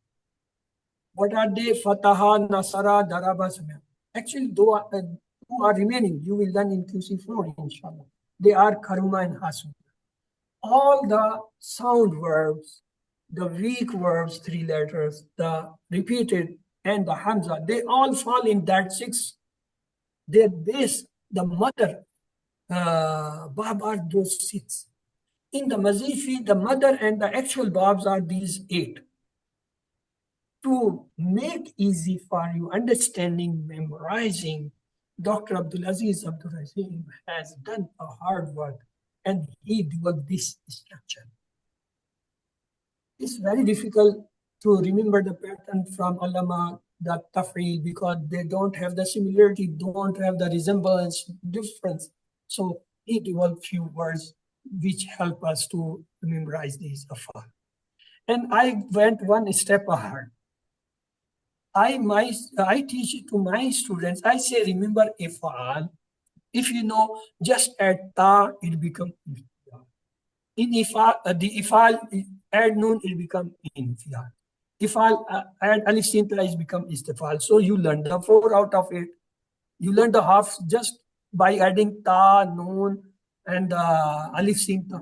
What are they? Fataha, Nasara, Daraba, Samya. Actually, two are remaining. You will learn in QC4, inshallah. They are Karuma and Hasu. All the sound verbs, the weak verbs, 3 letters, the repeated, and the Hamza, they all fall in that 6. Their base, the mother Bab are those 6. In the Mazifi, the mother and the actual Babs are these 8. To make easy for you understanding, memorizing, Dr. Abdulaziz Abdul Rahim has done a hard work and he developed this structure. It's very difficult to remember the pattern from Allama, the Tafreel, because they don't have the similarity, don't have the resemblance, difference. So he developed few words which help us to memorize these afar. And I went one step ahead. I teach it to my students. I say, remember ifal. If you know, just add ta, it becomes ifal. In ifal, the ifal, add noon, it becomes infal. Ifal, add alif sin ta, it becomes istifal. So you learn the 4 out of 8. You learn the half just by adding ta, noon, and alif sin ta.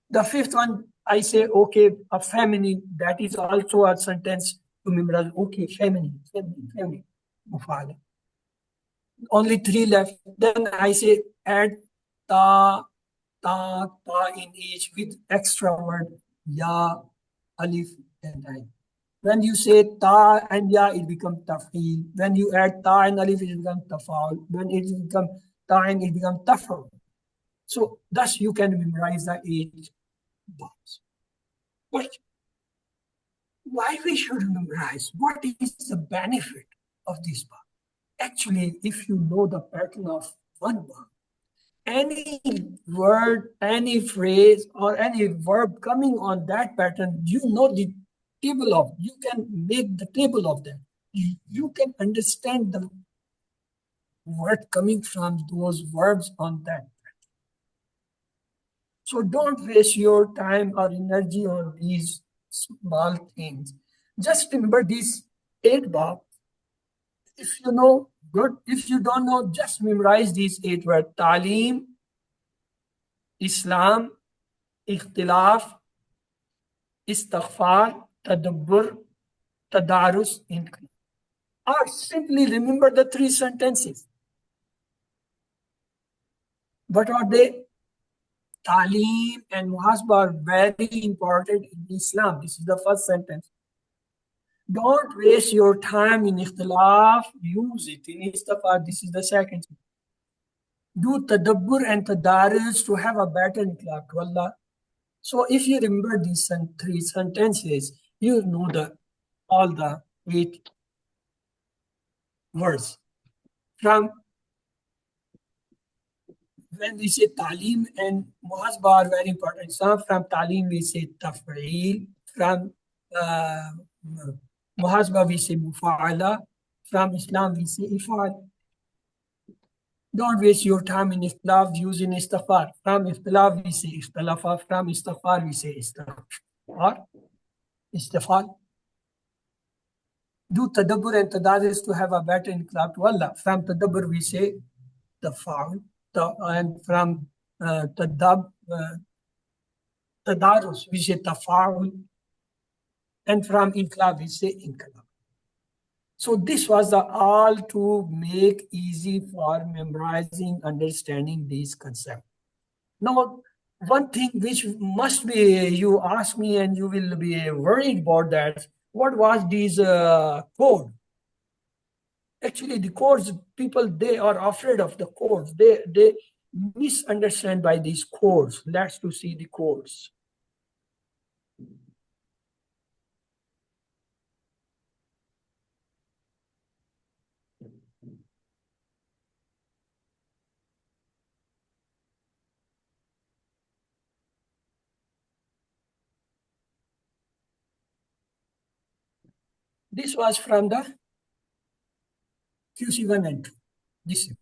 The 5th one, I say, okay, a feminine, that is also a sentence to memorize. Okay, feminine. Mufala. Only 3 left. Then I say, add ta in each with extra word, ya, alif, and ain. When you say ta and ya, it becomes tafeel. When you add ta and alif, it becomes tafaul. When it becomes ta and it becomes taful. So thus you can memorize the 8 Babs. But why we should memorize? What is the benefit of this Bab? Actually, if you know the pattern of one Bab, any word, any phrase, or any verb coming on that pattern, you know the table of, you can make the table of them. You can understand the word coming from those verbs on that. So don't waste your time or energy on these small things. Just remember these 8 Babs. If you know, good. If you don't know, just memorize these 8 words. Talim, Islam, Ikhtilaf, Istighfar, Tadabbur, Tadarus, Inqilab. Or simply remember the 3 sentences. What are they? Talim and Muhasba are very important in Islam. This is the first sentence. Don't waste your time in Ikhtilaf, use it in Istighfar. This is the second. Do Tadabbur and Tadarus to have a better Ikhtilaf to Allah. So if you remember these 3 sentences, you know all the 8 words. From when we say Talim and Muhasba are very important. So from Talim we say Taf'eel. From Muhasba we say Mufa'ala. From Islam we say Ifal. Don't waste your time in Ikhtilaf using Istighfar. From Ikhtilaf we say Ikhtalafa. From Istighfar we say Istighfar. Istighfar. Do Tadabbur and Tadarus to have a better Ikhtilaf to Allah. From Tadabbur we say Tafa'ul. And from Tadarus we say Tafa'ul. And from Inqilab we say Inqilab. So this was the all to make easy for memorizing, understanding these concepts. Now, one thing which must be you ask me and you will be worried about that. What was these code? Actually, the codes, people, they are afraid of the codes. They misunderstand by these codes. Let's to see the codes. This was from the QC1 and 2. This.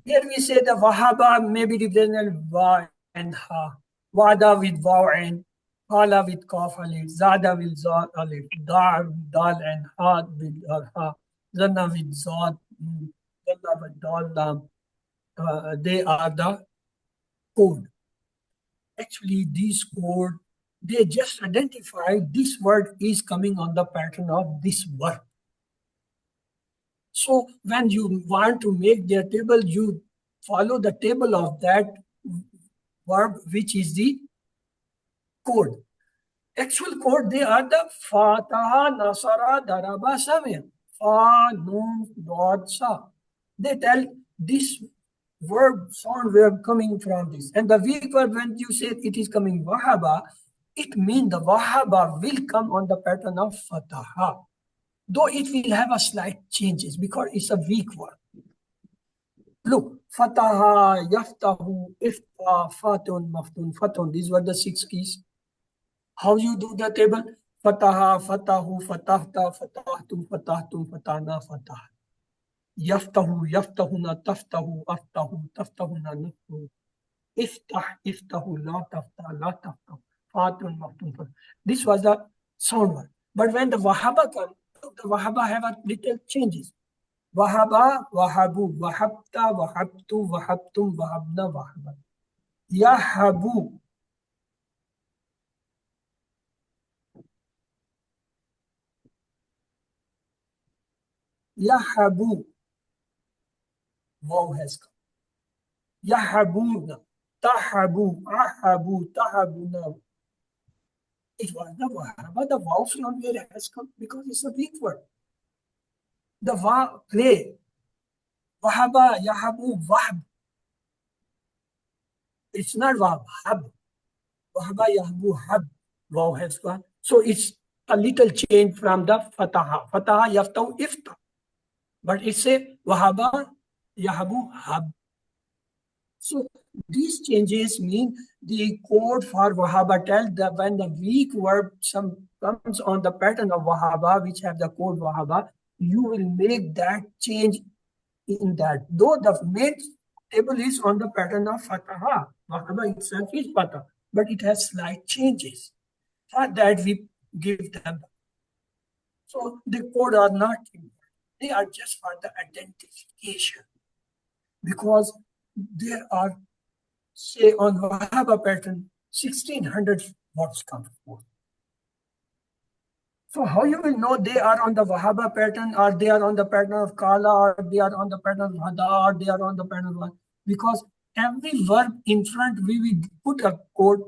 Here we say the Wahaba may be represented Wa and Ha. Wada with Waw and Hala with Kaf alif, Zada with Zad alif, Dal and Ha with Ha, Zanna with Zad, Dalla with Dal Lam. They are the code. Actually, these code, they just identify this word is coming on the pattern of this verb. So when you want to make their table, you follow the table of that verb, which is the code. Actual code, they are the Fataha, Nasara, Daraba, Samir. Fa, Nun, Dod, Sa. They tell this verb, sound verb coming from this. And the weak verb, when you say it is coming Wahaba, it means the Wahaba will come on the pattern of Fataha. Though it will have a slight changes because it's a weak word. Look, Fataha, Yaftahu, Ifta, Fatun, Maftun, Fatun. These were the 6 keys. How you do the table? Fataha, Fatahu, Fatahta, Fatahtu, Fatahtum, Fatana, Fatah. Yaftahu, Yaftahuna, Taftahu, Aftahu, Taftahuna, Naftu. Iftah, Iftahu, La Tafta, La Taftahu. Fatun, Maftun, Fatun. This was the sound word. But when the Wahaba comes, the Wahaba have a little changes. Wahaba, Wahabu, Wahabta, Wahabtu, Wahabtum, Wahabna, Wahaba. Yahabu. Yahabu. Wow has come. Yahabuna. Tahabu, Ahabu, Tahabuna. It was the Wahaba, the wow from where has come because it's a weak word. The Wa play. Wahaba, Yahabu, Wahab. It's not Wahab. Wahaba, Yahabu, Hab. Wow has gone. So it's a little change from the Fataha. Fataha, Yaftahu, Ifta. But it's a Wahaba, Yahabu, Hab. So these changes mean the code for Wahaba tell that when the weak verb comes on the pattern of Wahaba, which have the code Wahaba, you will make that change in that. Though the main table is on the pattern of Fataha, Wahaba itself is Fatah, but it has slight changes. For that we give them. So the code are not important. They are just for the identification. Because there are, say, on Wahaba pattern, 1600 words come forth. So how you will know they are on the Wahaba pattern, or they are on the pattern of Kala, or they are on the pattern of Hada, or they are on the pattern of... Because every verb in front, we will put a code.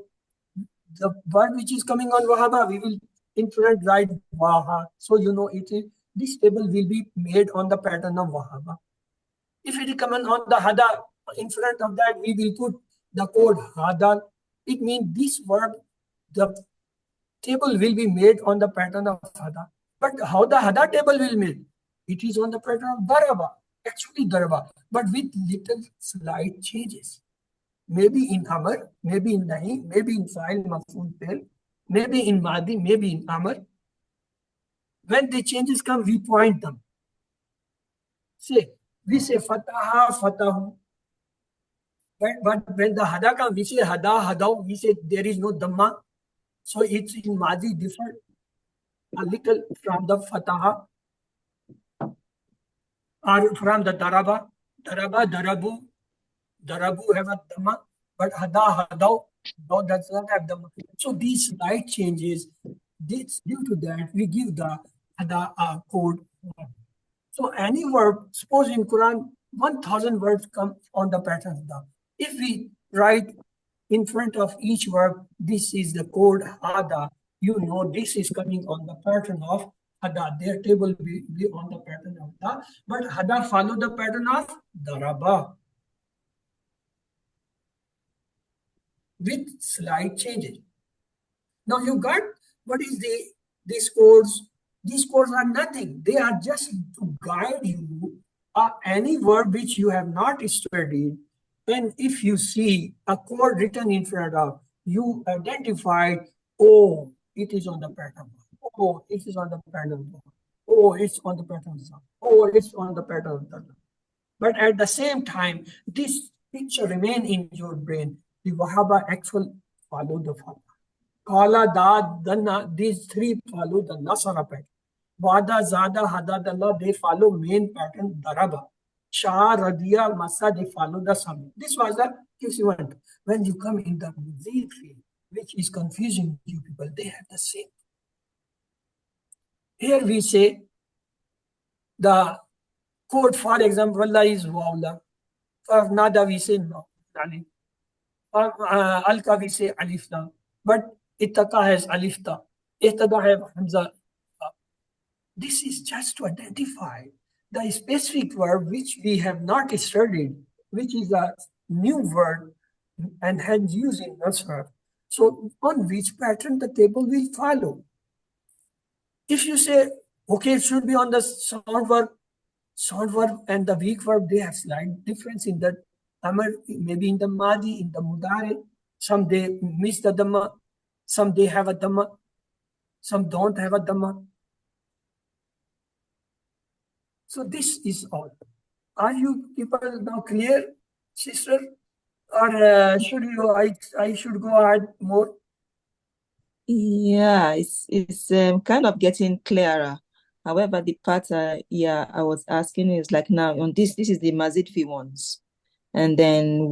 The word which is coming on Wahaba, we will in front write Waha. So you know it is, this table will be made on the pattern of Wahaba. If it is coming on the Hada, in front of that, we will put the code Hada. It means this word, the table will be made on the pattern of Hada. But how the Hada table will made? It is on the pattern of Daraba, actually Daraba, but with little slight changes. Maybe in Amr, maybe in Nahi, maybe in Fa'il, Maf'ul, Fi'l, maybe in Madi, maybe in Amr. When the changes come, we point them. Say, we say Fataha, Fatahu. But when the Hada comes, we say Hada, Hadaw, we say there is no Dhamma. So it's in Madi different a little from the Fataha or from the Daraba. Daraba, Darabu. Darabu have a Dhamma, but Hada, Hadaw, no, does not have Dhamma. So these slight changes, due to that, we give the Hada code. So any verb, suppose in Quran, 1,000 words come on the pattern of the. If we write in front of each verb, this is the code hada, you know this is coming on the pattern of hada. Their table will be on the pattern of the, but hada follow the pattern of daraba with slight changes. Now you got what is these codes? These codes are nothing. They are just to guide you any word which you have not studied. And if you see a code written in front of you, identify, oh, it is on the pattern. Oh, it is on the pattern. Oh, it's on the pattern. Oh, it's on the pattern. But at the same time, this picture remain in your brain. The Wahaba actual follow the father. Kala, Dad, Danna, these three follow the Nasara pattern. Wada, Zada, Hadadallah, they follow main pattern, Daraba. Shah, Radia, Masa, they follow the Sami. This was the QC1. When you come in the Muzid field, which is confusing you people, they have the same. Here we say the code, for example, Allah is Wawla. For Nada, we say no. For Alka, we say Alifna. But Ittaka has Alifta. Ihtada have Hamza. This is just to identify the specific word which we have not studied, which is a new word and hence used in Nasr. So on which pattern the table will follow. If you say, okay, it should be on the sound verb and the weak verb, they have slight difference in the Amr, maybe in the Madi, in the Mudari. Some they miss the Dhamma, some they have a Dhamma, some don't have a Dhamma. So this is all. Are you people now clear, sister? Or should you? I should go ahead more. Yeah, it's kind of getting clearer. However, the part I was asking is like now on this is the Mazidfi ones, and then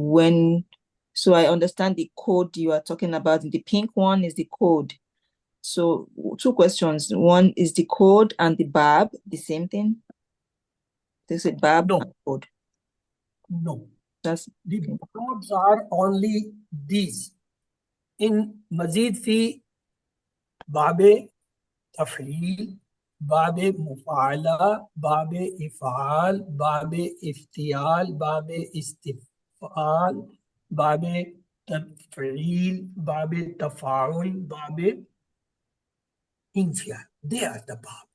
so I understand the code you are talking about. The pink one is the code. So two questions. One is the code and the bab the same thing? They said bab No. and code. No. That's The verbs are only these. In Mazid fi Babe Tafreel, Babe Mufala, Babe Ifal, Babe Iftial, Babe Istifal, Babe Tafreel, Babe Tafaul, Babe Infial. They are the Bab.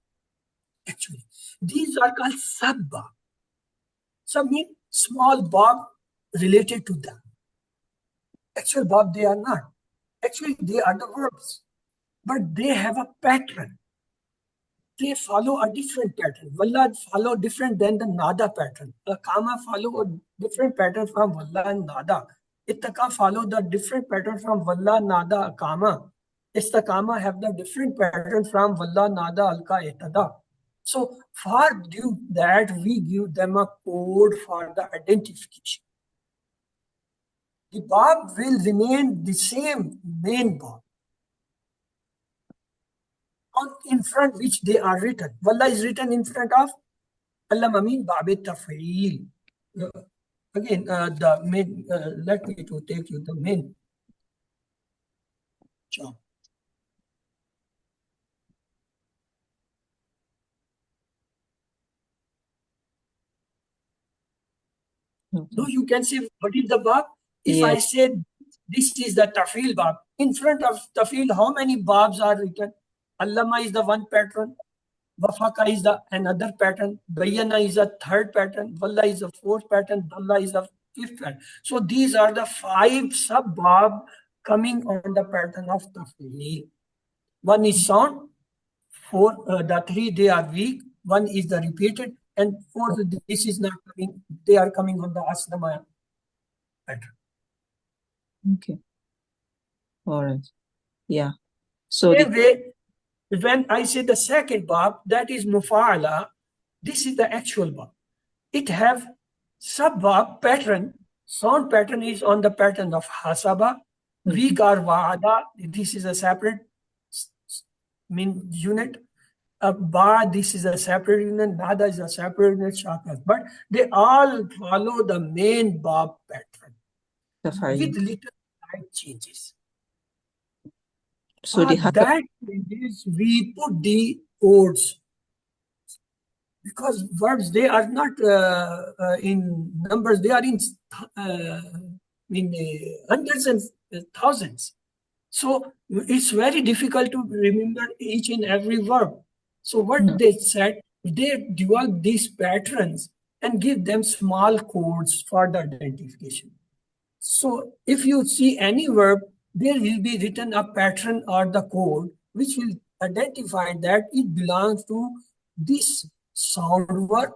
Actually, these are called sub-Bab. Some mean small Bab related to them. Actual Bab, they are not. Actually, they are the verbs, but they have a pattern. They follow a different pattern. Walla follow different than the Nada pattern. Kama follow a different pattern from Walla and Nada. Ittaka follow the different pattern from Walla, Nada, Kama. Istakama have the different pattern from Walla, Nada, Alka, Ittada. So for that, we give them a code for the identification. The Bab will remain the same main Bab. In front which they are written. Wallah is written in front of Allah Mamin Babe Tafreel. Again, the main, let me to take you the main job. okay. So you can see what is the Bab. If I said this is the Tafreel Bab, in front of Tafreel, how many Babs are written? Allama is the one pattern. Wafaka is the another pattern. Bayana is a third pattern. Walla is the fourth pattern. Dalla is the fifth pattern. So these are the 5 sub-Bab coming on the pattern of Tafreel. One is sound. The 3 they are weak. One is the repeated. And 4 this is not coming. They are coming on the Asnama pattern. Okay. All right. Yeah. So Same way, when I say the second Bab, that is Mufa'ala, this is the actual Bab. It have sub-Bab pattern. Sound pattern is on the pattern of Hasaba. Weak or Wa'ada, this is a separate unit. Ba, this is a separate unit, Nada is a separate unit, Shakas. But they all follow the main Bab pattern with little slight changes. So they have that changes, we put the codes. Because verbs, they are not in numbers, they are in hundreds and thousands. So it's very difficult to remember each and every verb. So what they said, they develop these patterns and give them small codes for the identification. So if you see any verb, there will be written a pattern or the code which will identify that it belongs to this sound word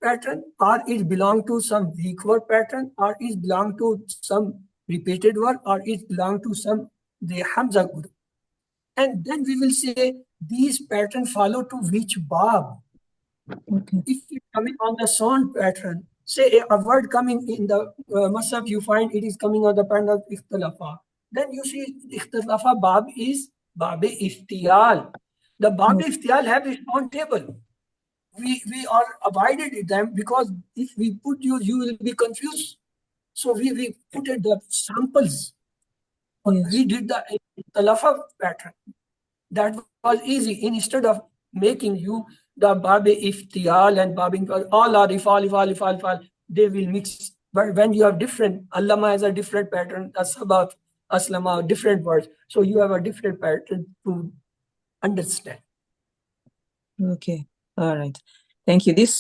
pattern, or it belongs to some weak word pattern, or it belongs to some repeated word, or it belongs to some the Hamza group. And then we will say these patterns follow to which Bab. If it's coming on the sound pattern, say a word coming in the Masaf, you find it is coming on the pattern of Ikhtalafa. Then you see Ikhtalafa Bab is Bab-e-Iftial. The Bab-e-Iftial have its own table. We are avoided them because if we put you will be confused. So we put it the samples. We did the Ikhtalafa pattern. That was easy. Instead of making you the Bab-e-Iftial and Bab-e-Iftial, all are ifal, they will mix. But when you have different, Allama has a different pattern, Asabaf, Aslama, different words. So you have a different pattern to understand. Okay, all right. Thank you. This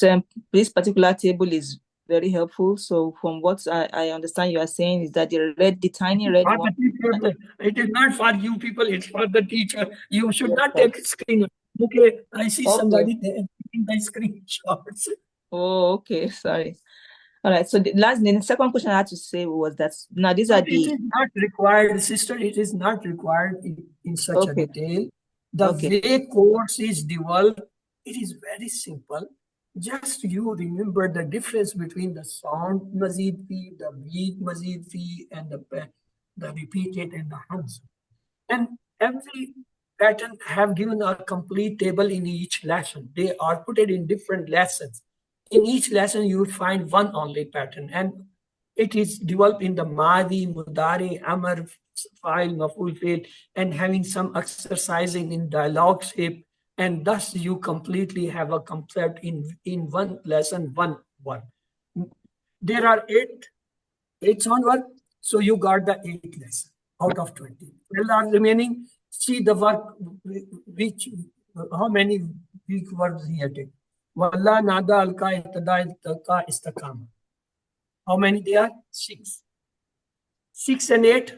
particular table is very helpful. So from what I understand you are saying is that the tiny red one. It is not for you people, it's for the teacher. You should not take a screen. Okay, I see somebody taking the screenshots. Oh, okay, sorry. All right, so the second question I had to say was that now these are the... It is not required, sister, it is not required in such a detail. The way course is developed, it is very simple. Just you remember the difference between the sound mazid fi, the weak mazid fi, and the repeated and the Hamza. And every pattern have given a complete table in each lesson. They are put it in different lessons. In each lesson, you will find one only pattern, and it is developed in the Madi, Mudari, Amr, File, Maful, Fail, and having some exercising in dialogue shape. And thus you completely have a concept in one lesson, one word. There are eight sound words, so you got the 8 lessons out of 20. 12 are remaining. See the work, how many weak words he had taken. Walla, Nada, Alka, Itada, Iltaka, Istakama. How many they are? 6. 6 and 8,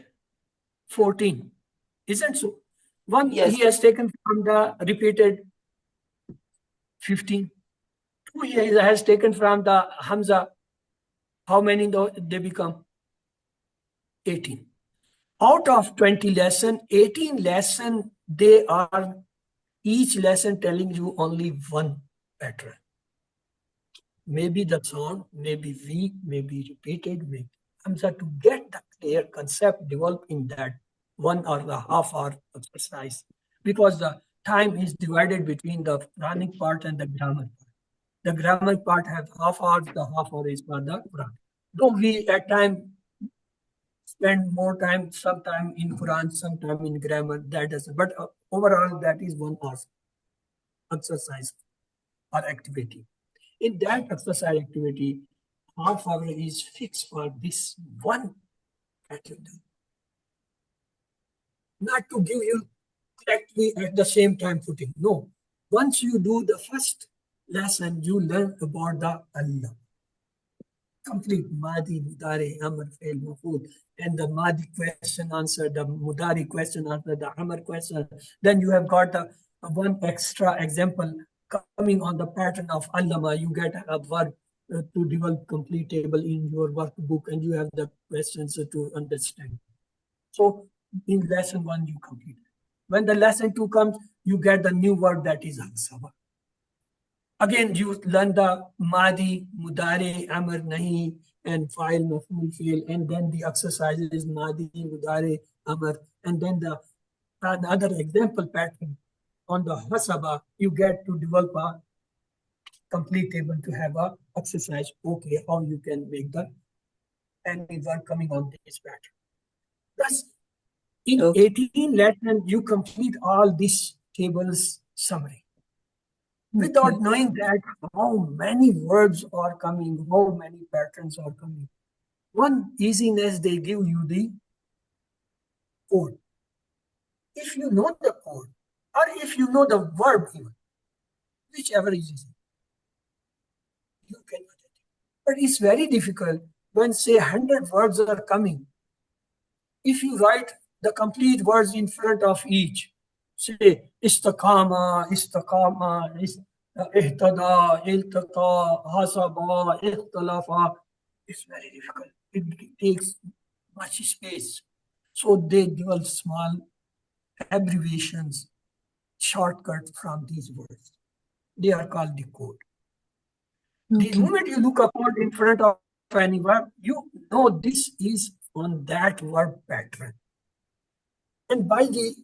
14. Isn't so? One he has taken from the repeated 15. 2 he has taken from the Hamza. How many they become? 18. Out of 20 lessons, 18 lessons, they are each lesson telling you only one pattern. Maybe the sound, maybe weak, maybe repeated, maybe Hamza, to get the clear concept developed in that 1 or the half hour exercise, because the time is divided between the Quranic part and the grammar part. The grammar part has half hour, the half hour is for the Quran. Though we at times spend more time, sometime in Quran, sometime in grammar, that doesn't. But overall, that is 1 hour exercise or activity. In that exercise activity, half hour is fixed for this one activity. Not to give you correctly at the same time footing. No. Once you do the first lesson, you learn about the Allah. Complete Madi, Mudari, Amr, Fail, Mafud, and the Madi question answer, the Mudari question answer, the Amr question. Then you have got one extra example coming on the pattern of Allama. You get a verb to develop complete table in your workbook, and you have the questions to understand. So in lesson 1, you complete. When the lesson 2 comes, you get the new word that is Ansaba. Again, you learn the Madi, Mudari, Amr, Nahi, and File, Maful, Fail, and then the exercises is Madi, Mudari, Amr, and then the another example pattern on the hasaba, you get to develop a complete table to have a exercise. Okay, how you can make the any work coming on this pattern. Thus, in Okay. 18 lessons, you complete all these tables summary. Without knowing that how many words are coming, how many patterns are coming. One easiness, they give you the code. If you know the code, or if you know the verb even, whichever is easy, you can identify. But it's very difficult when say 100 words are coming. If you write the complete words in front of each, say istaqama, istaqama, ihtada, iltaqa, hasaba, ikhtalafa, it's very difficult. It takes much space. So they develop small abbreviations, shortcuts from these words. They are called the code. The moment you look a code in front of any verb, you know this is on that verb pattern. And by the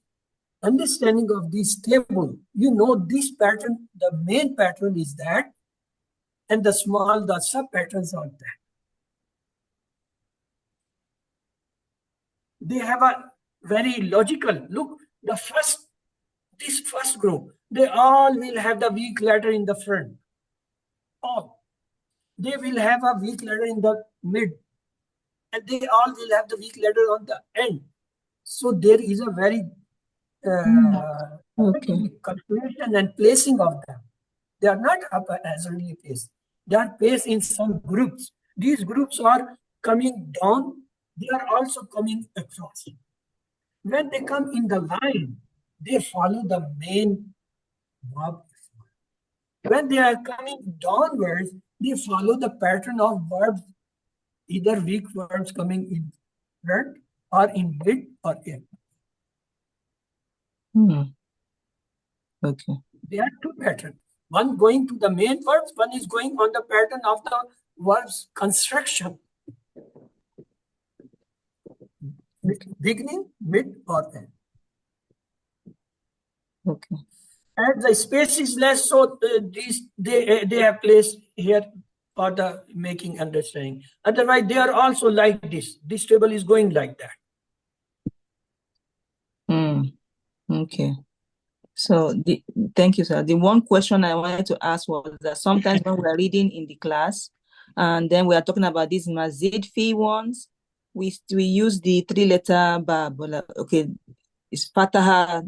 understanding of this table, you know this pattern, the main pattern is that, and the sub patterns are that. They have a very logical look. This first group, they all will have the weak letter in the front. All. They will have a weak letter in the mid. And they all will have the weak letter on the end. So there is a very calculation and placing of them. They are not haphazardly placed. They are placed in some groups. These groups are coming down. They are also coming across. When they come in the line, they follow the main verb. When they are coming downwards, they follow the pattern of verbs, either weak verbs coming in front or in mid or end. Okay. There are two patterns. One going to the main verbs, one is going on the pattern of the verb's construction. Beginning, mid, or end. Okay. As the space is less, so they have placed here for the making understanding. Otherwise, they are also like this. This table is going like that. Okay. So thank you, sir. The one question I wanted to ask was that sometimes when we are reading in the class, and then we are talking about these mazid fee ones, we use the 3-letter bab. Okay, it's fataha.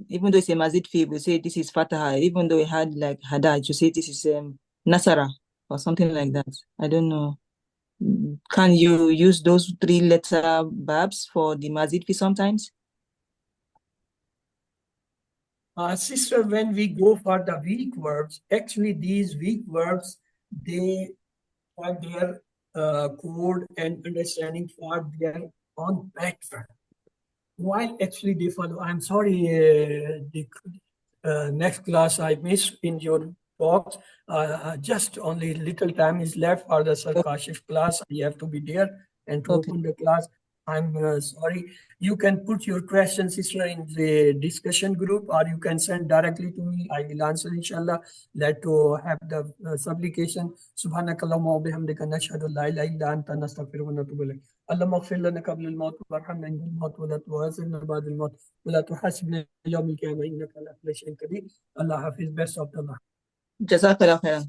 Even though it's a mazid fee, we say this is fataha. Even though it had like hadaj, you say this is nasara or something like that. I don't know. Can you use those 3-letter babs for the mazid fee sometimes? Sister, when we go for the weak verbs, actually these weak verbs, they have their code and understanding for their own pattern. While actually they follow, I'm sorry, the next class I missed in your talks. Just only little time is left for the Sir Kashif class. You have to be there and to open the class. I'm sorry. You can put your questions, sister, in the discussion group, or you can send directly to me. I will answer, inshallah. Let to have the supplication. Subhanakallahumma wa bihamdika nashhadu la ilaha illa anta nastaghfiruka wa natubu ilayk. اللهم اغفر لنا قبل الموت وارحمنا عند الموت ولا تؤاخذنا بعد الموت ولا تحاسبنا يوم القيامة إنك على كل شيء قدير. Allah Hafiz, best of the luck. Jazakallah khairan.